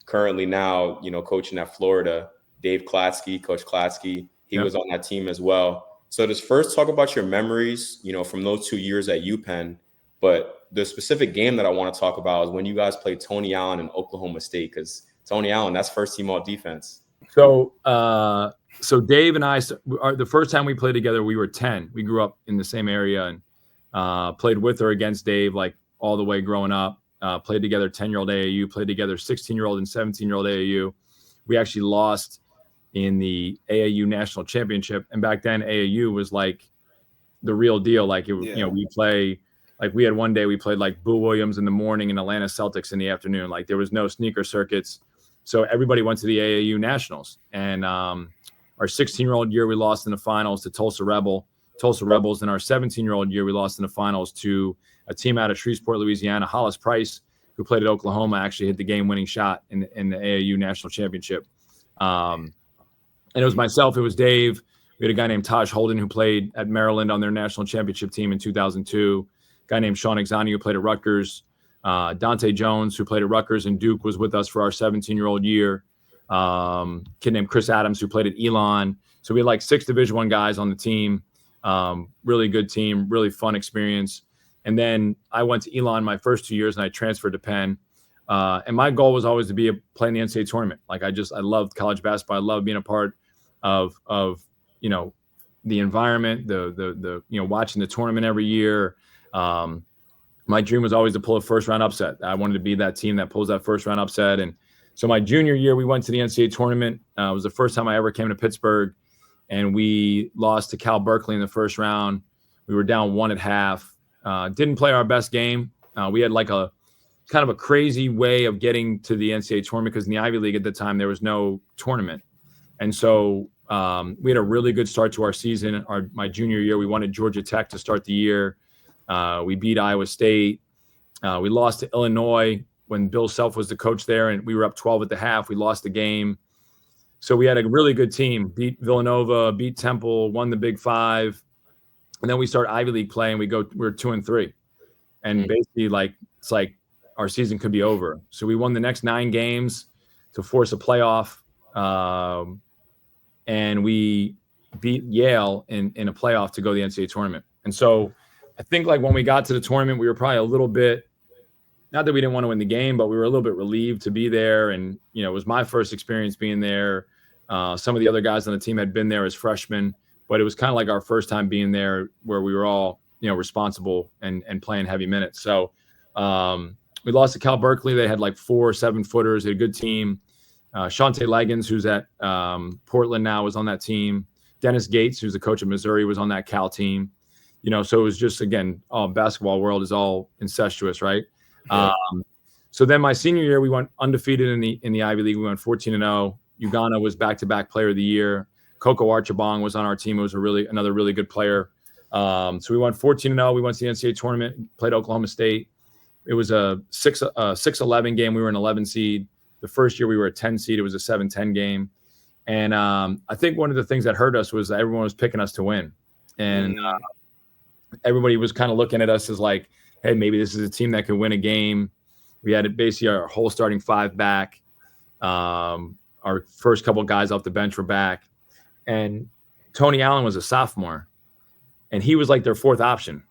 currently now coaching at Florida. Dave Klatsky, Coach Klatsky, he was on that team as well. So just first talk about your memories, from those 2 years at UPenn. But the specific game that I want to talk about is when you guys played Tony Allen in Oklahoma State, because Tony Allen, that's first team all defense. So Dave and I, the first time we played together, we were 10. We grew up in the same area and played with or against Dave, like all the way growing up. Played together 10-year-old AAU, played together 16-year-old and 17-year-old AAU. We actually lost in the AAU national championship. And back then AAU was like the real deal. Like we play, like we had one day we played like Boo Williams in the morning and Atlanta Celtics in the afternoon. Like there was no sneaker circuits. So everybody went to the AAU nationals. And our 16-year-old year, we lost in the finals to Tulsa Rebels. In our 17-year-old year, we lost in the finals to a team out of Shreveport, Louisiana. Hollis Price, who played at Oklahoma, actually hit the game-winning shot in the AAU national championship. And it was myself, it was Dave. We had a guy named Taj Holden who played at Maryland on their national championship team in 2002. guy named Sean Exani who played at Rutgers. Dante Jones, who played at Rutgers and Duke, was with us for our 17-year-old year. Kid named Chris Adams, who played at Elon. So we had like 6 Division I guys on the team. Really good team, really fun experience. And then I went to Elon my first 2 years, and I transferred to Penn. And my goal was always to play in the NCAA tournament. Like I loved college basketball. I loved being a part of you know, the environment, the you know, watching the tournament every year. My dream was always to pull a first-round upset. I wanted to be that team that pulls that first-round upset. And so my junior year, we went to the NCAA tournament. It was the first time I ever came to Pittsburgh, and we lost to Cal Berkeley in the first round. We were down 1 at half. Didn't play our best game. We had like a kind of a crazy way of getting to the NCAA tournament because in the Ivy League at the time, there was no tournament. And so we had a really good start to our season. My junior year, we won at Georgia Tech to start the year. We beat Iowa State. We lost to Illinois when Bill Self was the coach there, and we were up 12 at the half. We lost the game. So we had a really good team, beat Villanova, beat Temple, won the Big Five. And then we start Ivy League play, and we're 2-3. And basically, like, it's like our season could be over. So we won the next 9 games to force a playoff. And we beat Yale in a playoff to go to the NCAA tournament. And so I think like when we got to the tournament, we were probably a little bit, not that we didn't want to win the game, but we were a little bit relieved to be there. And, you know, it was my first experience being there. Some of the other guys on the team had been there as freshmen, but it was kind of like our first time being there where we were all, you know, responsible and playing heavy minutes. So we lost to Cal Berkeley. They had like 4 7-footers. They had a good team. Shante Leggins, who's at Portland now, was on that team. Dennis Gates, who's the coach of Missouri, was on that Cal team. You know, so it was just, again, basketball world is all incestuous, right? Yeah. So then my senior year, we went undefeated in the Ivy League. We went 14-0. Uganda was back-to-back player of the year. Coco Archibong was on our team. It was another really good player. So we went 14-0. We went to the NCAA tournament, played Oklahoma State. It was a 6-11 game. We were an 11 seed. The first year we were a 10 seed. It was a 7-10 game. And I think one of the things that hurt us was that everyone was picking us to win. And everybody was kind of looking at us as like, hey, maybe this is a team that could win a game. We had basically our whole starting 5 back. Our first couple of guys off the bench were back. And Tony Allen was a sophomore. And he was like their 4th option.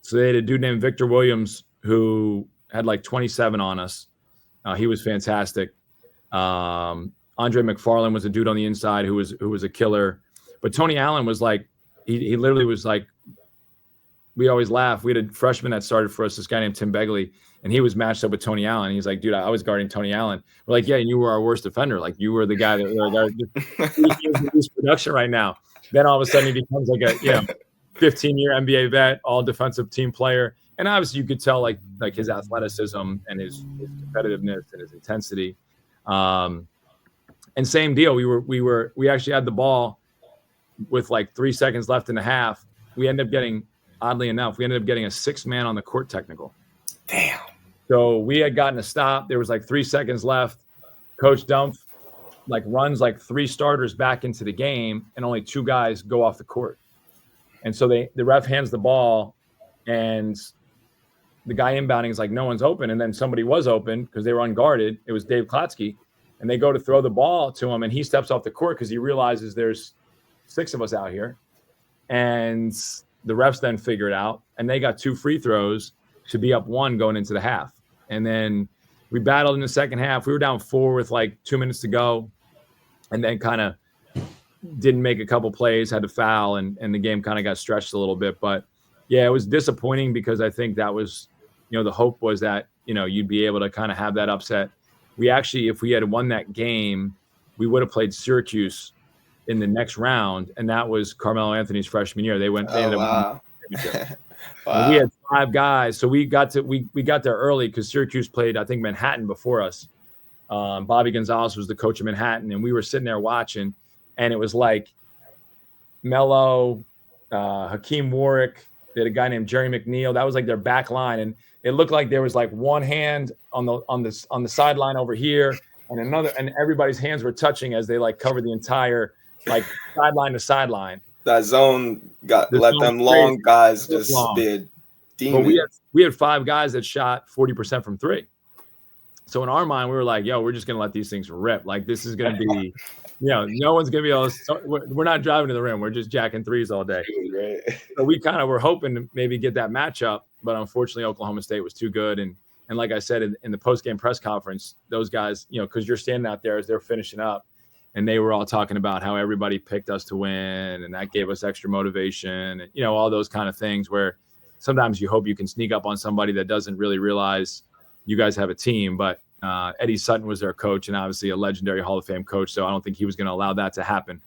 So they had a dude named Victor Williams who had like 27 on us. He was fantastic. Andre McFarland was a dude on the inside who was a killer. But Tony Allen was like, he literally was like, we always laugh. We had a freshman that started for us, this guy named Tim Begley, and he was matched up with Tony Allen. He's like, dude, I was guarding Tony Allen. We're like, yeah, and you were our worst defender. Like, you were the guy that was production right now. Then all of a sudden he becomes like a 15-year NBA vet, all defensive team player. And obviously you could tell like his athleticism and his competitiveness and his intensity. And same deal. We actually had the ball with like 3 seconds left in the half. We ended up getting, oddly enough, a 6-man on the court technical. Damn. So we had gotten a stop. There was like 3 seconds left. Coach Dumpf like runs like 3 starters back into the game, and only 2 guys go off the court. And so the ref hands the ball, and the guy inbounding is like, no one's open. And then somebody was open because they were unguarded. It was Dave Klotsky. And they go to throw the ball to him, and he steps off the court because he realizes there's 6 of us out here. And the refs then figure it out, and they got 2 free throws to be up 1 going into the half. And then we battled in the second half. We were down 4 with like 2 minutes to go, and then kind of didn't make a couple plays, had to foul, and the game kind of got stretched a little bit. But yeah, it was disappointing because I think that was, the hope was that, you'd be able to kind of have that upset. We actually, if we had won that game, we would have played Syracuse in the next round, and that was Carmelo Anthony's freshman year. They ended up wow. We had 5 guys, so we got there early because Syracuse played, I think, Manhattan before us. Bobby Gonzalez was the coach of Manhattan, and we were sitting there watching, and it was like Melo, Hakeem Warwick. They had a guy named Jerry McNeil. That was like their back line, and it looked like there was like one hand on the sideline over here, and another, and everybody's hands were touching as they like covered the entire like sideline to sideline. That zone let them long guys just be a But we had 5 guys that shot 40% from 3. So in our mind, we were like, yo, we're just going to let these things rip. Like, this is going to be, no one's going to be able to, we're not driving to the rim. We're just jacking threes all day. So we kind of were hoping to maybe get that matchup, but unfortunately, Oklahoma State was too good. And like I said, in the post-game press conference, those guys, because you're standing out there as they're finishing up, and they were all talking about how everybody picked us to win, and that gave us extra motivation, and, all those kind of things where sometimes you hope you can sneak up on somebody that doesn't really realize you guys have a team. But Eddie Sutton was their coach, and obviously a legendary Hall of Fame coach. So I don't think he was going to allow that to happen.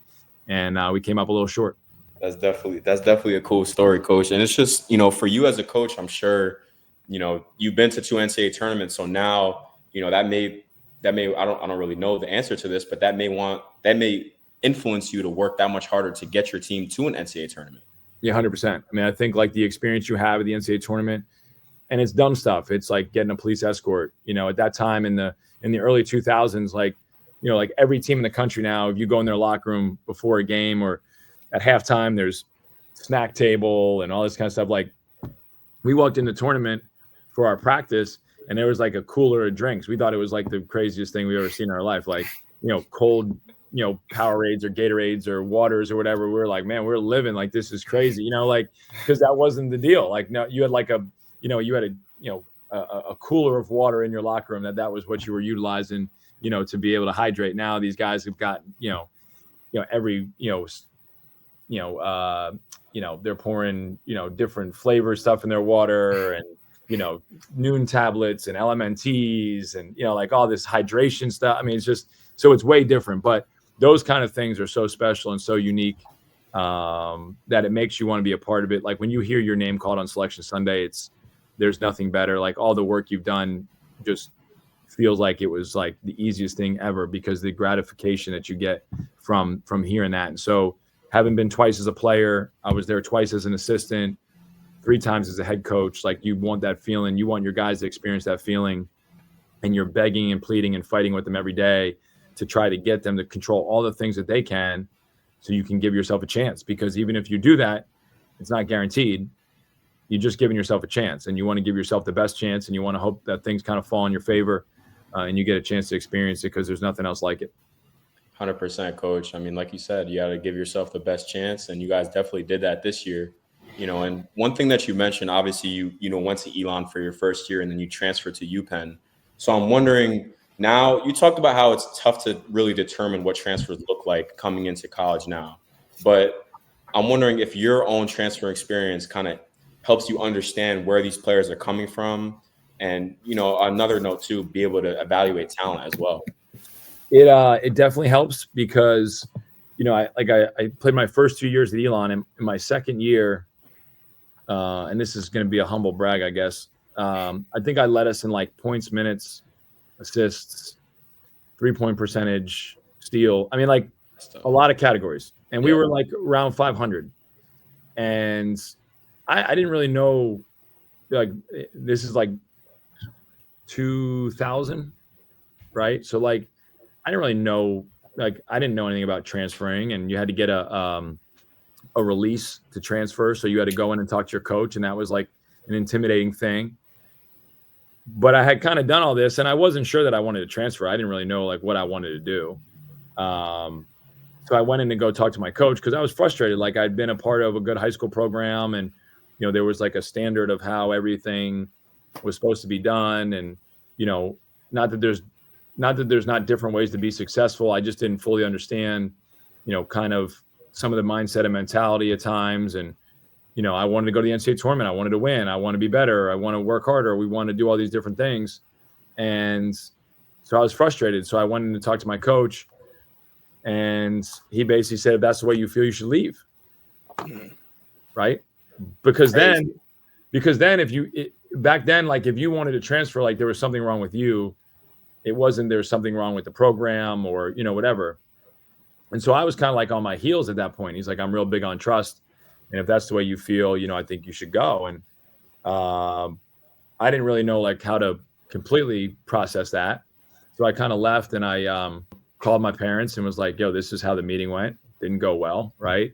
And we came up a little short. That's definitely a cool story, Coach. And it's just, for you as a coach, I'm sure, you've been to 2 NCAA tournaments. So now, that may I don't really know the answer to this, but that may influence you to work that much harder to get your team to an NCAA tournament. Yeah, 100%. I mean, I think like the experience you have at the NCAA tournament, and it's dumb stuff. It's like getting a police escort. At that time in the early 2000s, like every team in the country now, if you go in their locker room before a game or at halftime, there's snack table and all this kind of stuff. Like, we walked in the tournament for our practice, and there was like a cooler of drinks. We thought it was like the craziest thing we've ever seen in our life. Like, cold, Powerades or Gatorades or waters or whatever. We were like, man, we're living, like, this is crazy, because that wasn't the deal. Like, no, you had like a cooler of water in your locker room that was what you were utilizing, to be able to hydrate. Now these guys have got, every, they're pouring, different flavor stuff in their water, and, noon tablets and LMNTs and, like all this hydration stuff. I mean, it's just, so it's way different, but those kind of things are so special and so unique that it makes you want to be a part of it. Like when you hear your name called on Selection Sunday, there's nothing better. Like all the work you've done just feels like it was like the easiest thing ever, because the gratification that you get from hearing that. And so, having been twice as a player, I was there twice as an assistant, 3 times as a head coach. Like, you want that feeling. You want your guys to experience that feeling, and you're begging and pleading and fighting with them every day to try to get them to control all the things that they can, so you can give yourself a chance. Because even if you do that, it's not guaranteed. You're just giving yourself a chance, and you want to give yourself the best chance, and you want to hope that things kind of fall in your favor, and you get a chance to experience it, because there's nothing else like it. 100%, Coach. I mean, like you said, you got to give yourself the best chance, and you guys definitely did that this year. And one thing that you mentioned, obviously, you went to Elon for your first year, and then you transferred to UPenn. So I'm wondering, now you talked about how it's tough to really determine what transfers look like coming into college now, but I'm wondering if your own transfer experience kind of helps you understand where these players are coming from, and another note too, be able to evaluate talent as well. It definitely helps, because I played my first 2 years at Elon, and in my second year, and this is going to be a humble brag, I guess, I think I led us in like points, minutes, assists, 3-point percentage, steal. I mean, like a lot of categories, and we were like around 500, and I didn't really know, like, this is like 2000, right? So like, I didn't really know, like, I didn't know anything about transferring, and you had to get a release to transfer. So you had to go in and talk to your coach, and that was like an intimidating thing. But I had kind of done all this, and I wasn't sure that I wanted to transfer. I didn't really know like what I wanted to do. So I went in to go talk to my coach, because I was frustrated. Like, I'd been a part of a good high school program, and there was like a standard of how everything was supposed to be done, and not that there's not different ways to be successful. I just didn't fully understand, kind of some of the mindset and mentality at times. And, I wanted to go to the NCAA tournament. I wanted to win. I want to be better. I want to work harder. We want to do all these different things. And so I was frustrated. So I went in to talk to my coach, and he basically said, if that's the way you feel, you should leave. Right. Because then back then, like, if you wanted to transfer, like, there was something wrong with you. It wasn't there's something wrong with the program or, whatever. And so I was kind of like on my heels at that point. He's like, I'm real big on trust, and if that's the way you feel, I think you should go. And I didn't really know like how to completely process that. So I kind of left, and I called my parents and was like, yo, this is how the meeting went. Didn't go well. Right.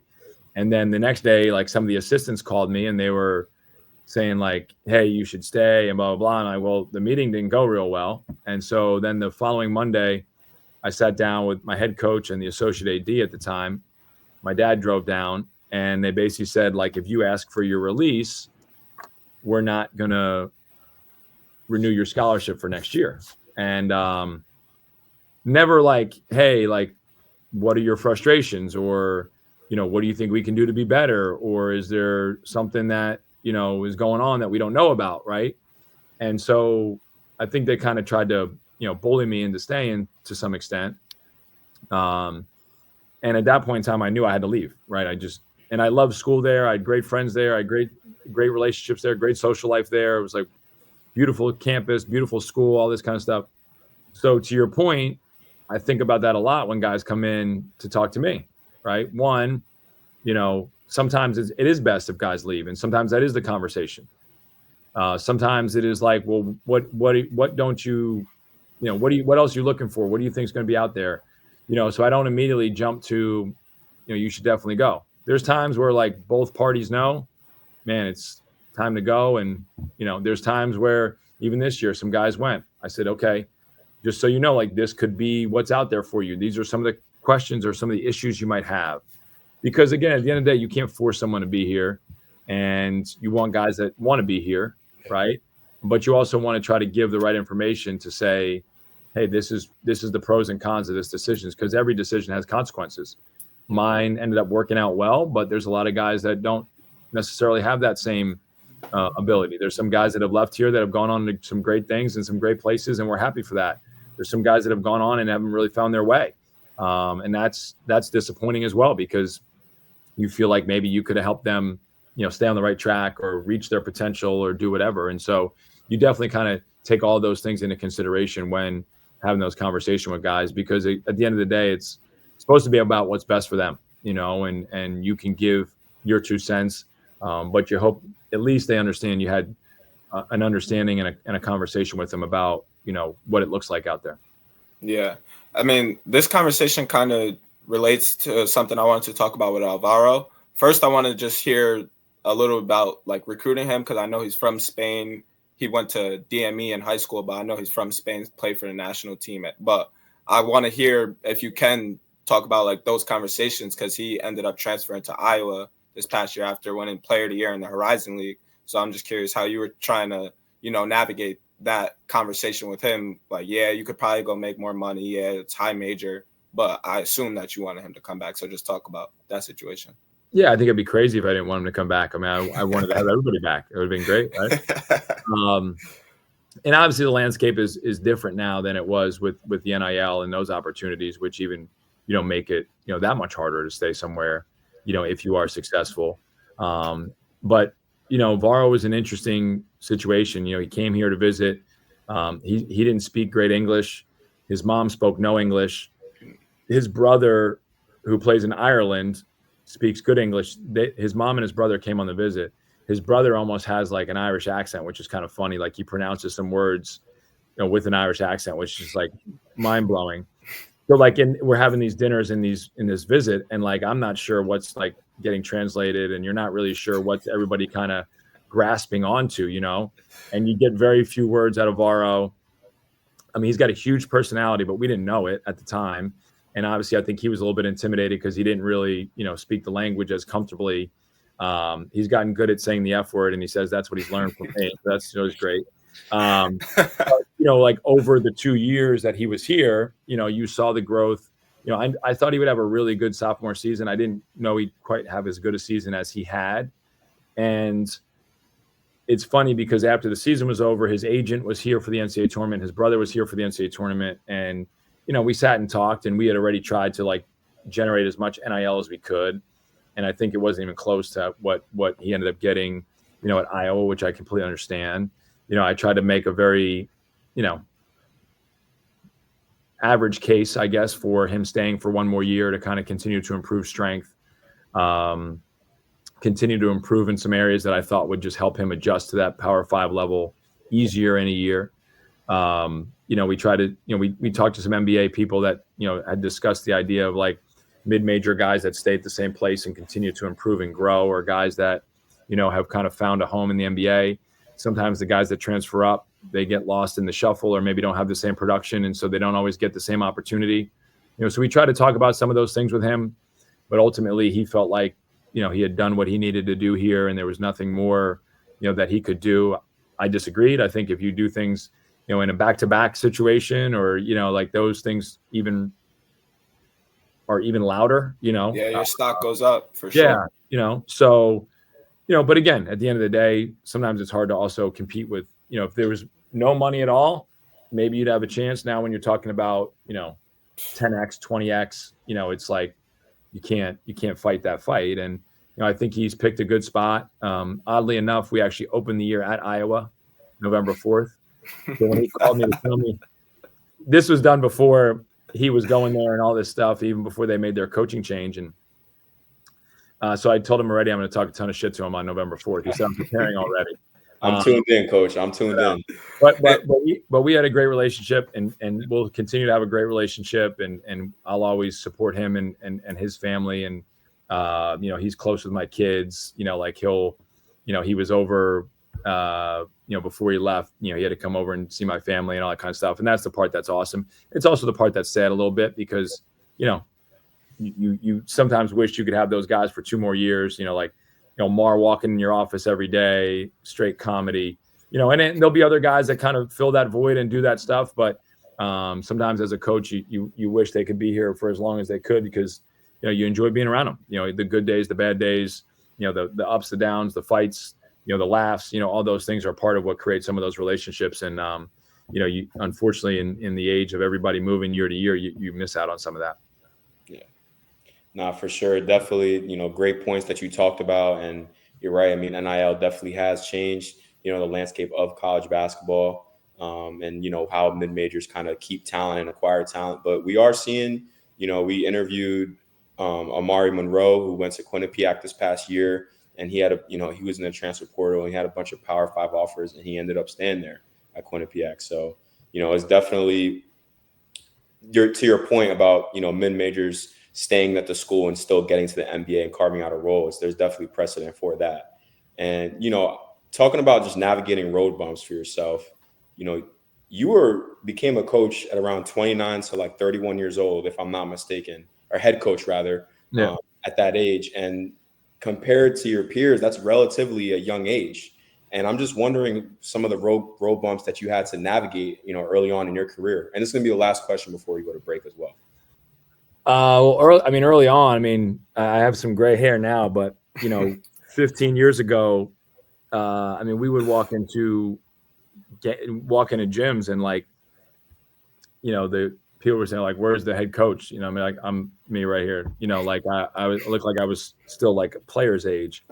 And then the next day, like, some of the assistants called me, and they were saying like, hey, you should stay and blah, blah, blah. And well, the meeting didn't go real well. And so then the following Monday, I sat down with my head coach and the associate AD at the time. My dad drove down and they basically said, like, if you ask for your release, we're not going to renew your scholarship for next year. And never like, hey, like, what are your frustrations? Or, what do you think we can do to be better? Or is there something that, is going on that we don't know about, right? And so I think they kind of tried to, bully me into staying to some extent. And at that point in time, I knew I had to leave, right? And I loved school there. I had great friends there. I had great relationships there, great social life there. It was like beautiful campus, beautiful school, all this kind of stuff. So to your point, I think about that a lot when guys come in to talk to me, right? One, sometimes it is best if guys leave, and sometimes that is the conversation. Sometimes it is like, well, what don't you, what else are you looking for? What do you think is going to be out there? So I don't immediately jump to, you should definitely go. There's times where like both parties know, man, it's time to go. And, there's times where even this year, some guys went. I said, okay, just so you know, like this could be what's out there for you. These are some of the questions or some of the issues you might have. Because again, at the end of the day, you can't force someone to be here, and you want guys that want to be here, right? But you also want to try to give the right information to say, hey, this is the pros and cons of this decision, because every decision has consequences. Mine ended up working out well, but there's a lot of guys that don't necessarily have that same ability. There's some guys that have left here that have gone on to some great things and some great places, and we're happy for that. There's some guys that have gone on and haven't really found their way. And that's disappointing as well, because you feel like maybe you could have helped them, stay on the right track or reach their potential or do whatever. And so you definitely kind of take all those things into consideration when having those conversations with guys, because at the end of the day, it's supposed to be about what's best for them, and you can give your 2 cents, but you hope at least they understand you had an understanding and a conversation with them about, what it looks like out there. Yeah. I mean, this conversation kind of relates to something I wanted to talk about with Alvaro. First, I want to just hear a little about like recruiting him, because I know he's from Spain. He went to DME in high school, but I know he's from Spain, played for the national team. But I want to hear if you can talk about like those conversations, because he ended up transferring to Iowa this past year after winning Player of the Year in the Horizon League. So I'm just curious how you were trying to, navigate that conversation with him. Like, yeah, you could probably go make more money. Yeah, it's high major, but I assume that you wanted him to come back. So just talk about that situation. Yeah, I think it'd be crazy if I didn't want him to come back. I mean, I wanted to have everybody back. It would have been great, right? And obviously the landscape is different now than it was with the NIL and those opportunities, which even, make it, that much harder to stay somewhere, if you are successful. But, Varo was an interesting situation. He came here to visit. He didn't speak great English. His mom spoke no English. His brother, who plays in Ireland, speaks good English. His mom and his brother came on the visit. His brother almost has like an Irish accent, which is kind of funny. Like he pronounces some words, with an Irish accent, which is like mind blowing. So like we're having these dinners in this visit, and like I'm not sure what's like getting translated, and you're not really sure what everybody kind of grasping onto, and you get very few words out of Varo. I mean, he's got a huge personality, but we didn't know it at the time. And obviously, I think he was a little bit intimidated because he didn't really, speak the language as comfortably. He's gotten good at saying the F word, and he says that's what he's learned from me. So that's great. But, like over the 2 years that he was here, you saw the growth. I thought he would have a really good sophomore season. I didn't know he'd quite have as good a season as he had. And it's funny because after the season was over, his agent was here for the NCAA tournament. His brother was here for the NCAA tournament. And, we sat and talked, and we had already tried to like generate as much NIL as we could. And I think it wasn't even close to what he ended up getting, at Iowa, which I completely understand. I tried to make a very, average case, I guess, for him staying for one more year to kind of continue to improve strength, continue to improve in some areas that I thought would just help him adjust to that Power 5 level easier in a year. We tried to, we talked to some NBA people that, had discussed the idea of like mid-major guys that stay at the same place and continue to improve and grow, or guys that, have kind of found a home in the NBA. Sometimes the guys that transfer up, they get lost in the shuffle or maybe don't have the same production. And so they don't always get the same opportunity. So we try to talk about some of those things with him, but ultimately he felt like, he had done what he needed to do here and there was nothing more, that he could do. I disagreed. I think if you do things, in a back-to-back situation or, like those things are even louder, Yeah, your stock goes up for sure. Yeah, so, but again, at the end of the day, sometimes it's hard to also compete with, if there was no money at all, maybe you'd have a chance. Now when you're talking about, 10x, 20x, it's like you can't fight that fight. And, I think he's picked a good spot. Oddly enough, we actually opened the year at Iowa, November 4th. So when he called me to tell me this was done before he was going there and all this stuff, even before they made their coaching change. And so I told him already, I'm going to talk a ton of shit to him on November 4th. He said, I'm preparing already. I'm tuned in, Coach. I'm tuned in. But we had a great relationship and we'll continue to have a great relationship and I'll always support him and his family. And, he's close with my kids, like he was over, before he left, he had to come over and see my family and all that kind of stuff. And that's the part that's awesome. It's also the part that's sad a little bit because, you sometimes wish you could have those guys for 2 more years, Mar walking in your office every day, straight comedy, and there'll be other guys that kind of fill that void and do that stuff. But sometimes as a coach, you wish they could be here for as long as they could because, you enjoy being around them, the good days, the bad days, the ups, the downs, the fights, the laughs, all those things are part of what creates some of those relationships. And, you unfortunately in the age of everybody moving year to year, you miss out on some of that. Yeah, nah, for sure. Definitely, great points that you talked about. And you're right. I mean, NIL definitely has changed, the landscape of college basketball and, how mid-majors kind of keep talent and acquire talent. But we are seeing, we interviewed Amari Monroe, who went to Quinnipiac this past year. And he had he was in the transfer portal and he had a bunch of Power 5 offers and he ended up staying there at Quinnipiac. So, it's definitely to your point about, mid-majors staying at the school and still getting to the NBA and carving out a role. There's definitely precedent for that. And, talking about just navigating road bumps for yourself, you became a coach at around 29 to like 31 years old, if I'm not mistaken, or head coach rather, at that age. And compared to your peers, that's relatively a young age. And I'm just wondering some of the road bumps that you had to navigate, early on in your career. And this is going to be the last question before we go to break as well. Early on, I have some gray hair now, but, 15 years ago, we would walk into gyms and like, the people were saying like, where's the head coach? I'm me right here, I looked like I was still like a player's age.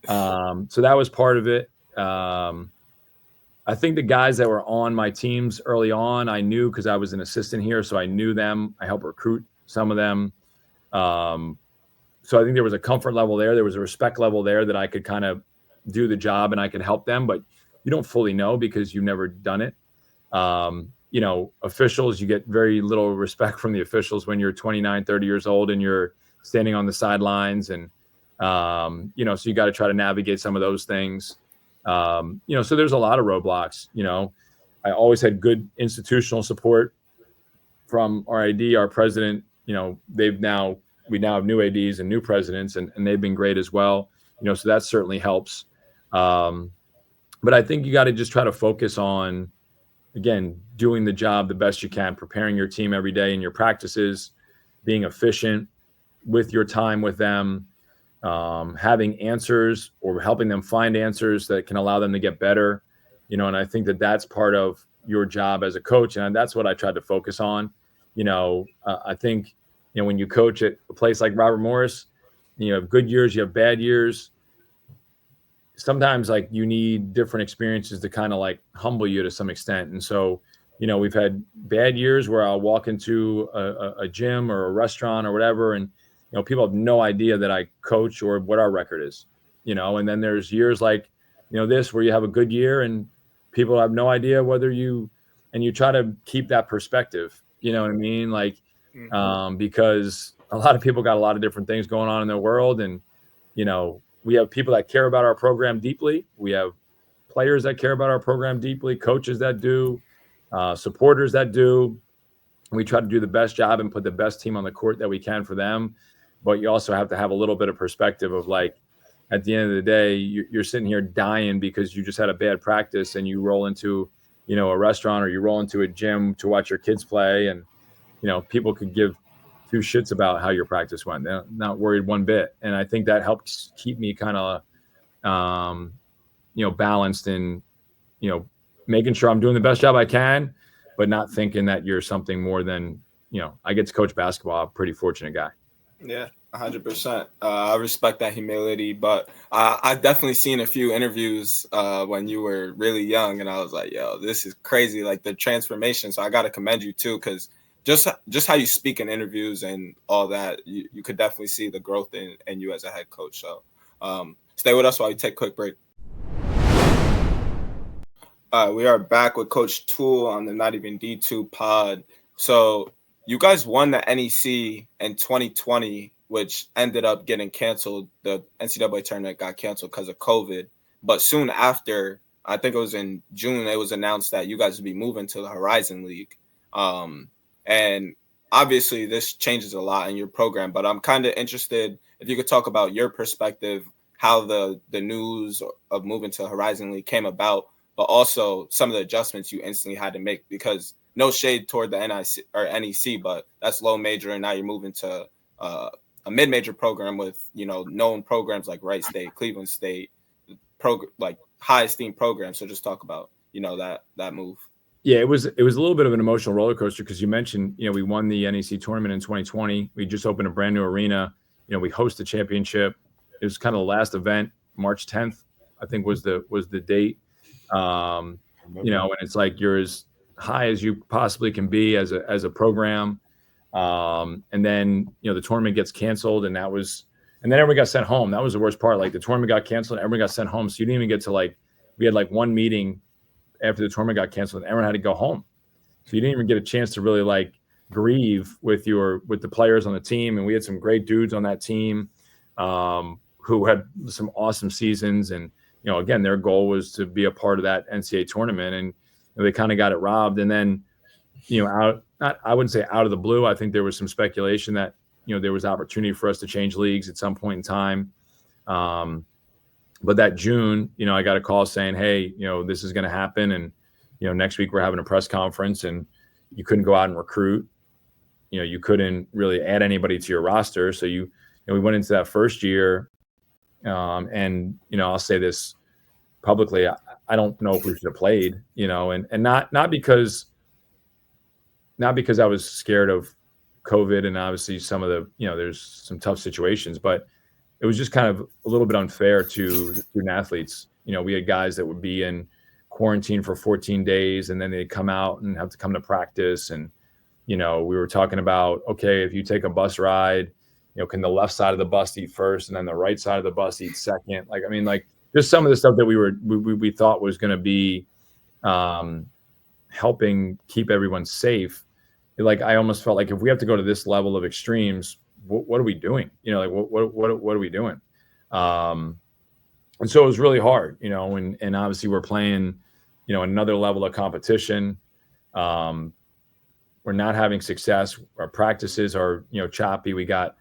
So that was part of it. I think the guys that were on my teams early on, I knew because I was an assistant here. So I knew them. I helped recruit some of them. So I think there was a comfort level there. There was a respect level there that I could kind of do the job and I could help them, but you don't fully know because you've never done it. Officials, you get very little respect from the officials when you're 29, 30 years old and you're standing on the sidelines. And, so you got to try to navigate some of those things. So there's a lot of roadblocks. I always had good institutional support from our AD, our president. We now have new ADs and new presidents, and they've been great as well. So that certainly helps. But I think you got to just try to focus on, again, doing the job the best you can, preparing your team every day in your practices, being efficient with your time with them, having answers or helping them find answers that can allow them to get better. And I think that that's part of your job as a coach. And that's what I tried to focus on. I think, when you coach at a place like Robert Morris, you have good years, you have bad years. Sometimes like you need different experiences to kind of like humble you to some extent. And so, we've had bad years where I'll walk into a gym or a restaurant or whatever. And, people have no idea that I coach or what our record is, and then there's years like, this where you have a good year and people have no idea and you try to keep that perspective, you know what I mean? Like, because a lot of people got a lot of different things going on in their world. And, we have people that care about our program deeply. We have players that care about our program deeply, coaches that do, supporters that do. We try to do the best job and put the best team on the court that we can for them. But you also have to have a little bit of perspective of like, at the end of the day, you're sitting here dying because you just had a bad practice and you roll into, a restaurant or you roll into a gym to watch your kids play. And, people could give two shits about how your practice went. They're not worried one bit. And I think that helps keep me kind of, balanced and, making sure I'm doing the best job I can, but not thinking that you're something more than, I get to coach basketball. I'm a pretty fortunate guy. Yeah, 100%. I respect that humility, but I've definitely seen a few interviews when you were really young, and I was like, yo, this is crazy, like the transformation. So I got to commend you too, because just how you speak in interviews and all that, you could definitely see the growth in you as a head coach. So stay with us while we take a quick break. We are back with Coach Toole on the Not Even D2 pod. So you guys won the NEC in 2020, which ended up getting canceled. The NCAA tournament got canceled because of COVID. But soon after, I think it was in June, it was announced that you guys would be moving to the Horizon League. And obviously this changes a lot in your program, but I'm kind of interested if you could talk about your perspective, how the news of moving to Horizon League came about, but also some of the adjustments you instantly had to make, because no shade toward the NEC, but that's low major, and now you're moving to a mid-major program with, known programs like Wright State, Cleveland State, like high-esteemed programs. So just talk about, that move. Yeah, it was a little bit of an emotional roller coaster because you mentioned, we won the NEC tournament in 2020. We just opened a brand new arena. We hosted the championship. It was kind of the last event, March 10th, I think was the date. And it's like you're as high as you possibly can be as a program. And then, the tournament gets canceled and then everyone got sent home. That was the worst part. Like the tournament got canceled, everyone got sent home. So you didn't even get to we had one meeting after the tournament got canceled and everyone had to go home. So you didn't even get a chance to really grieve with the players on the team. And we had some great dudes on that team who had some awesome seasons. And, again, their goal was to be a part of that NCAA tournament, and they kind of got it robbed. And then, I wouldn't say out of the blue, I think there was some speculation that, there was opportunity for us to change leagues at some point in time. But that June, I got a call saying, hey, this is going to happen. And, next week we're having a press conference, and you couldn't go out and recruit. You couldn't really add anybody to your roster. So we went into that first year. And, I'll say this publicly, I don't know if we should have played, and not because I was scared of COVID and obviously some of the, there's some tough situations, but it was just kind of a little bit unfair to student athletes. We had guys that would be in quarantine for 14 days and then they'd come out and have to come to practice. And, we were talking about, okay, if you take a bus ride, can the left side of the bus eat first and then the right side of the bus eat second? Just some of the stuff that we thought was going to be helping keep everyone safe. I almost felt like if we have to go to this level of extremes, what are we doing? What are we doing? And so it was really hard, and obviously we're playing, another level of competition. We're not having success. Our practices are, choppy. We got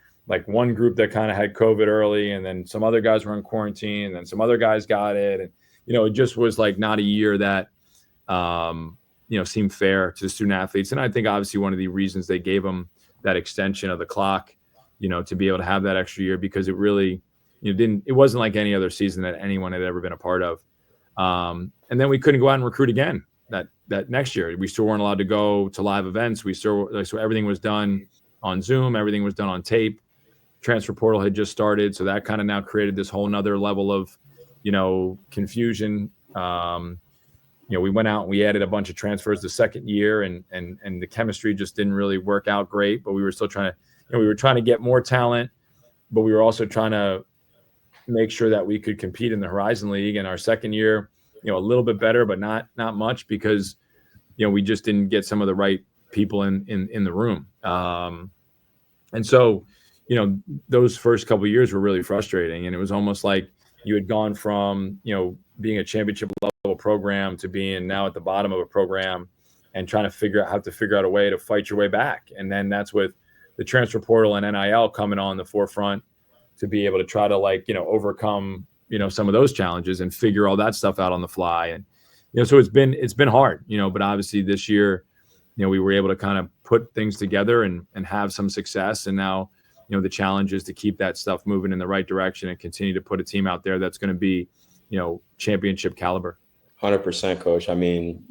one group that kind of had COVID early, and then some other guys were in quarantine, and then some other guys got it. And, it just was not a year that, seemed fair to the student athletes. And I think obviously one of the reasons they gave them that extension of the clock, to be able to have that extra year, because it really, it wasn't like any other season that anyone had ever been a part of. And then we couldn't go out and recruit again that next year. We still weren't allowed to go to live events. So everything was done on Zoom. Everything was done on tape. Transfer portal had just started. So that kind of now created this whole nother level of, confusion. We went out and we added a bunch of transfers the second year, and the chemistry just didn't really work out great, but we were still trying to get more talent, but we were also trying to make sure that we could compete in the Horizon League. And our second year, a little bit better, but not much, because, we just didn't get some of the right people in the room. And so, those first couple of years were really frustrating. And it was almost like you had gone from, being a championship level program to being now at the bottom of a program and trying to figure out a way to fight your way back. And then that's with the transfer portal and NIL coming on the forefront to be able to try to overcome, some of those challenges and figure all that stuff out on the fly. And, so it's been hard, but obviously this year, we were able to kind of put things together and have some success. And now, the challenge is to keep that stuff moving in the right direction and continue to put a team out there that's going to be, championship caliber. 100%, Coach. I mean,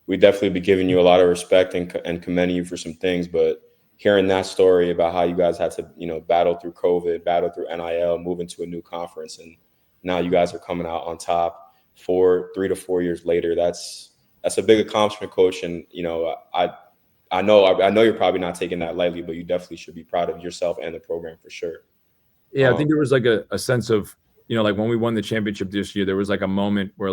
we definitely be giving you a lot of respect and commending you for some things, but hearing that story about how you guys had to, battle through COVID, battle through NIL, move into a new conference, and now you guys are coming out on top 3 to 4 years later. That's a big accomplishment, Coach. And, I know you're probably not taking that lightly, but you definitely should be proud of yourself and the program for sure. Yeah, I think there was like a sense of, like when we won the championship this year, there was like a moment where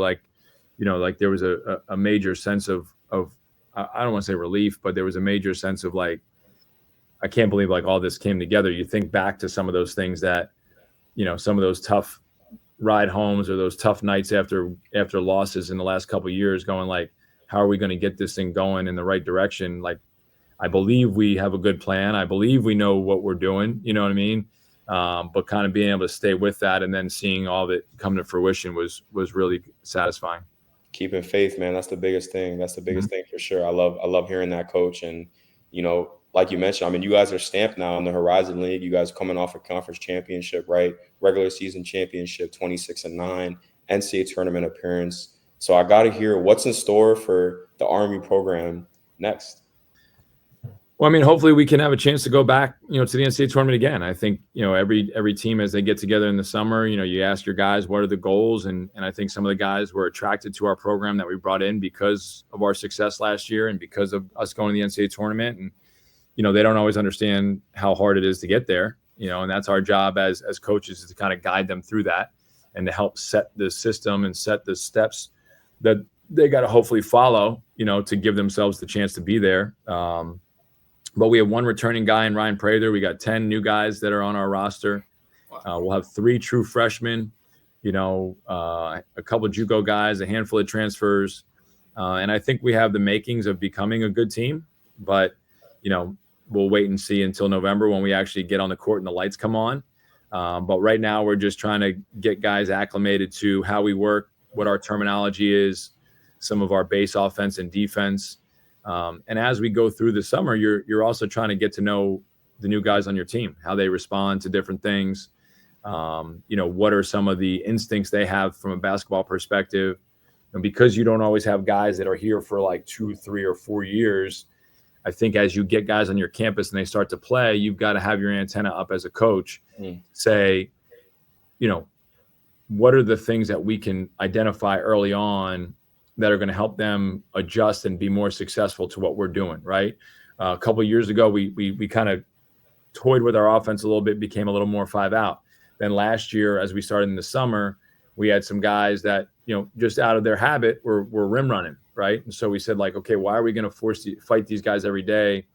there was a major sense of I don't want to say relief, but there was a major sense of I can't believe all this came together. You think back to some of those things that, some of those tough ride homes or those tough nights after losses in the last couple of years going how are we going to get this thing going in the right direction? I believe we have a good plan. I believe we know what we're doing. You know what I mean? But kind of being able to stay with that and then seeing all of it come to fruition was really satisfying. Keeping faith, man. That's the biggest thing. That's the biggest thing for sure. I love hearing that, Coach. And, like you mentioned, I mean, you guys are stamped now in the Horizon League. You guys are coming off a conference championship, right? Regular season championship, 26-9, NCAA tournament appearance. So I got to hear what's in store for the Army program next. Well, I mean, hopefully we can have a chance to go back, to the NCAA tournament again. I think, every team as they get together in the summer, you ask your guys, what are the goals? And I think some of the guys were attracted to our program that we brought in because of our success last year and because of us going to the NCAA tournament. And, they don't always understand how hard it is to get there, and that's our job as coaches is to kind of guide them through that and to help set the system and set the steps that they got to hopefully follow, to give themselves the chance to be there. But we have one returning guy in Ryan Prather. We got 10 new guys that are on our roster. We'll have 3 true freshmen, a couple of JUCO guys, a handful of transfers. And I think we have the makings of becoming a good team. But, we'll wait and see until November when we actually get on the court and the lights come on. But right now we're just trying to get guys acclimated to how we work, what our terminology is, some of our base offense and defense. And as we go through the summer, you're also trying to get to know the new guys on your team, how they respond to different things. What are some of the instincts they have from a basketball perspective? And because you don't always have guys that are here for 2, 3, or 4 years, I think as you get guys on your campus and they start to play, you've got to have your antenna up as a coach, say, what are the things that we can identify early on that are going to help them adjust and be more successful to what we're doing, right? A couple of years ago, we kind of toyed with our offense a little bit, became a little more 5 out. Then last year, as we started in the summer, we had some guys that, just out of their habit were rim running, right? And so we said okay, why are we going to fight these guys every day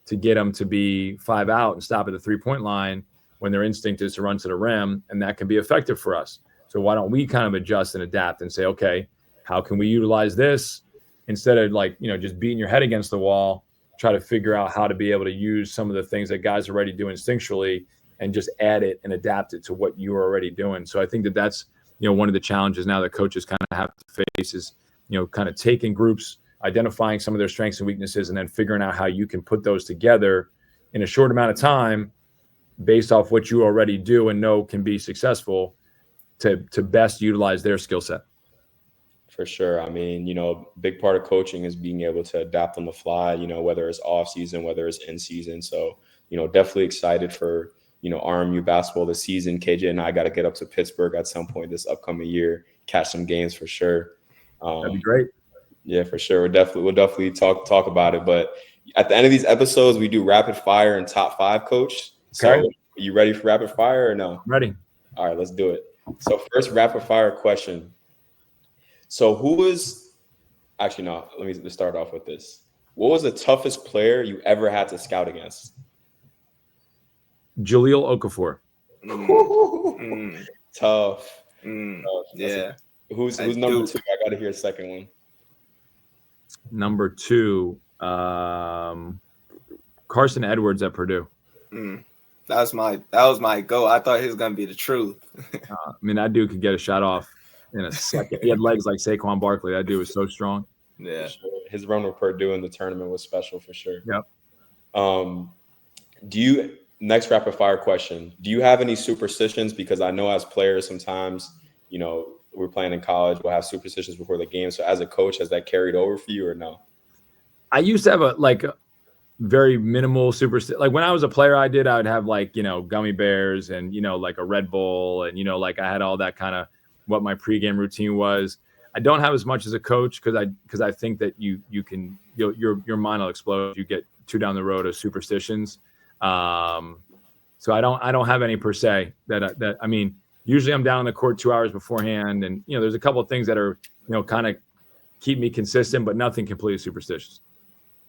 to get them to be 5 out and stop at the 3-point line when their instinct is to run to the rim, and that can be effective for us. So why don't we kind of adjust and adapt and say, okay, how can we utilize this instead of just beating your head against the wall, try to figure out how to be able to use some of the things that guys already do instinctually and just add it and adapt it to what you are already doing. So I think that's, one of the challenges now that coaches kind of have to face is, kind of taking groups, identifying some of their strengths and weaknesses, and then figuring out how you can put those together in a short amount of time based off what you already do and know can be successful to best utilize their skill set. For sure. I mean, big part of coaching is being able to adapt on the fly, whether it's off season, whether it's in season. So, definitely excited for, RMU basketball this season. KJ and I got to get up to Pittsburgh at some point this upcoming year, catch some games for sure. That'd be great. Yeah, for sure. We'll definitely talk about it. But at the end of these episodes, we do rapid fire and top 5, Coach. So okay. Are you ready for rapid fire or no? Ready. All right, let's do it. So first rapid fire question. So let's start off with this. What was the toughest player you ever had to scout against? Jaleel Okafor. Tough. Yeah. Who's number 2? I got to hear a second one. Number 2, Carson Edwards at Purdue. That was my goal. I thought he was gonna be the truth. I mean, that dude could get a shot off in a second. He had legs like Saquon Barkley. That dude was so strong. Yeah, sure. His run with Purdue in the tournament was special for sure. Yep. Next rapid fire question? Do you have any superstitions? Because I know as players sometimes, we're playing in college, we'll have superstitions before the game. So as a coach, has that carried over for you or no? I used to have a very minimal superstition. Like when I was a player, I would have gummy bears and, like a Red Bull and, like I had all that kind of what my pregame routine was. I don't have as much as a coach because I think that your mind will explode if you get too down the road of superstitions. So I don't have any per se that I mean, usually I'm down on the court 2 hours beforehand. And, there's a couple of things that are, kind of keep me consistent, but nothing completely superstitious.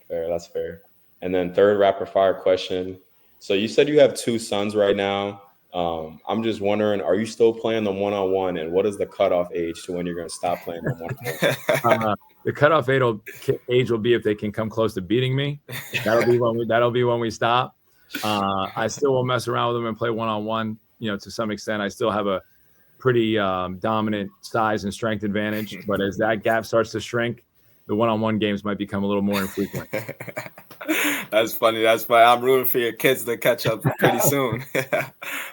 Fair. That's fair. And then third rapid fire question. So you said you have 2 sons right now. I'm just wondering, are you still playing them one-on-one? And what is the cutoff age to when you're going to stop playing them one-on-one? The cutoff age will be if they can come close to beating me. That'll be when we stop. I still will mess around with them and play one-on-one, to some extent. I still have a pretty dominant size and strength advantage. But as that gap starts to shrink, the one-on-one games might become a little more infrequent. That's funny. I'm rooting for your kids to catch up pretty soon.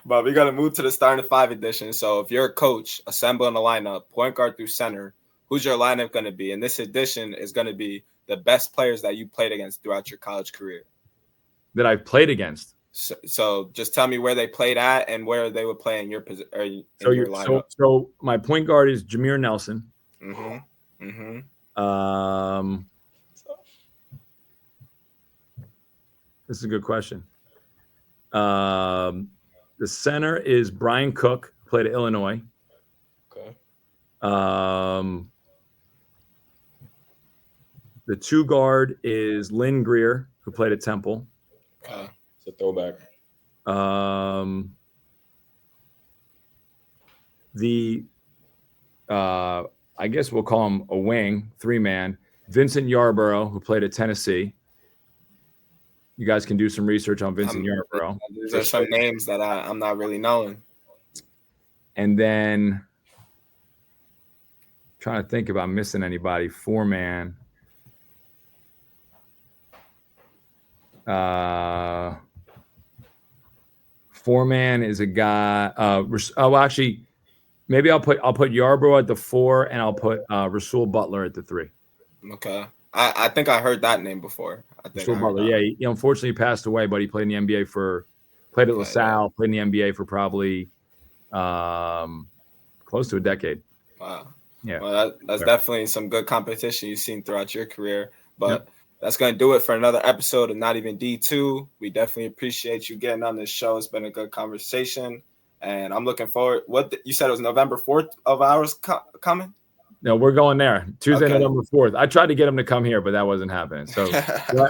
But we're going to move to the starting 5 edition. So if you're a coach assembling a lineup, point guard through center, who's your lineup going to be? And this edition is going to be the best players that you played against throughout your college career. That I've played against? So just tell me where they played at and where they would play in your position. Your lineup. So my point guard is Jameer Nelson. This is a good question. The center is Brian Cook, played at Illinois. Okay. The 2 guard is Lynn Greer, who played at Temple. It's a throwback. I guess we'll call him a wing, 3-man, Vincent Yarborough, who played at Tennessee. You guys can do some research on Vincent Yarborough. These are some names that I'm not really knowing. And then trying to think about missing anybody. 4-man. 4-man is a guy. Actually, maybe I'll put Yarborough at the 4, and I'll put Rasul Butler at the 3. Okay. I think I heard that name before. Rasul Butler, yeah. He unfortunately passed away, but he played in the NBA played at LaSalle, played in the NBA for probably close to a decade. Wow. Yeah. Well, that's definitely some good competition you've seen throughout your career. But that's going to do it for another episode of Not Even D2. We definitely appreciate you getting on this show. It's been a good conversation. And I'm looking forward. You said it was November 4th of ours coming? No, we're going there. Tuesday, November 4th. I tried to get him to come here, but that wasn't happening. So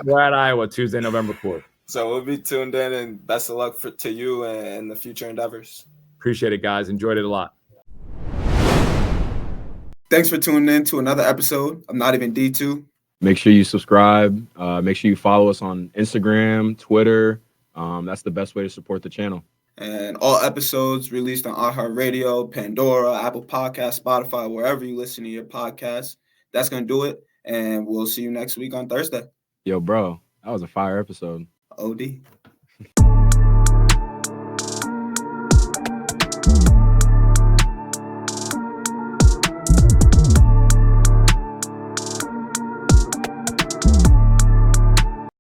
we're at Iowa Tuesday, November 4th. So we'll be tuned in, and best of luck to you and the future endeavors. Appreciate it, guys. Enjoyed it a lot. Thanks for tuning in to another episode of Not Even D2. Make sure you subscribe. Make sure you follow us on Instagram, Twitter. That's the best way to support the channel. And all episodes released on iHeartRadio, Pandora, Apple Podcasts, Spotify, wherever you listen to your podcasts. That's going to do it. And we'll see you next week on Thursday. Yo, bro, that was a fire episode. OD.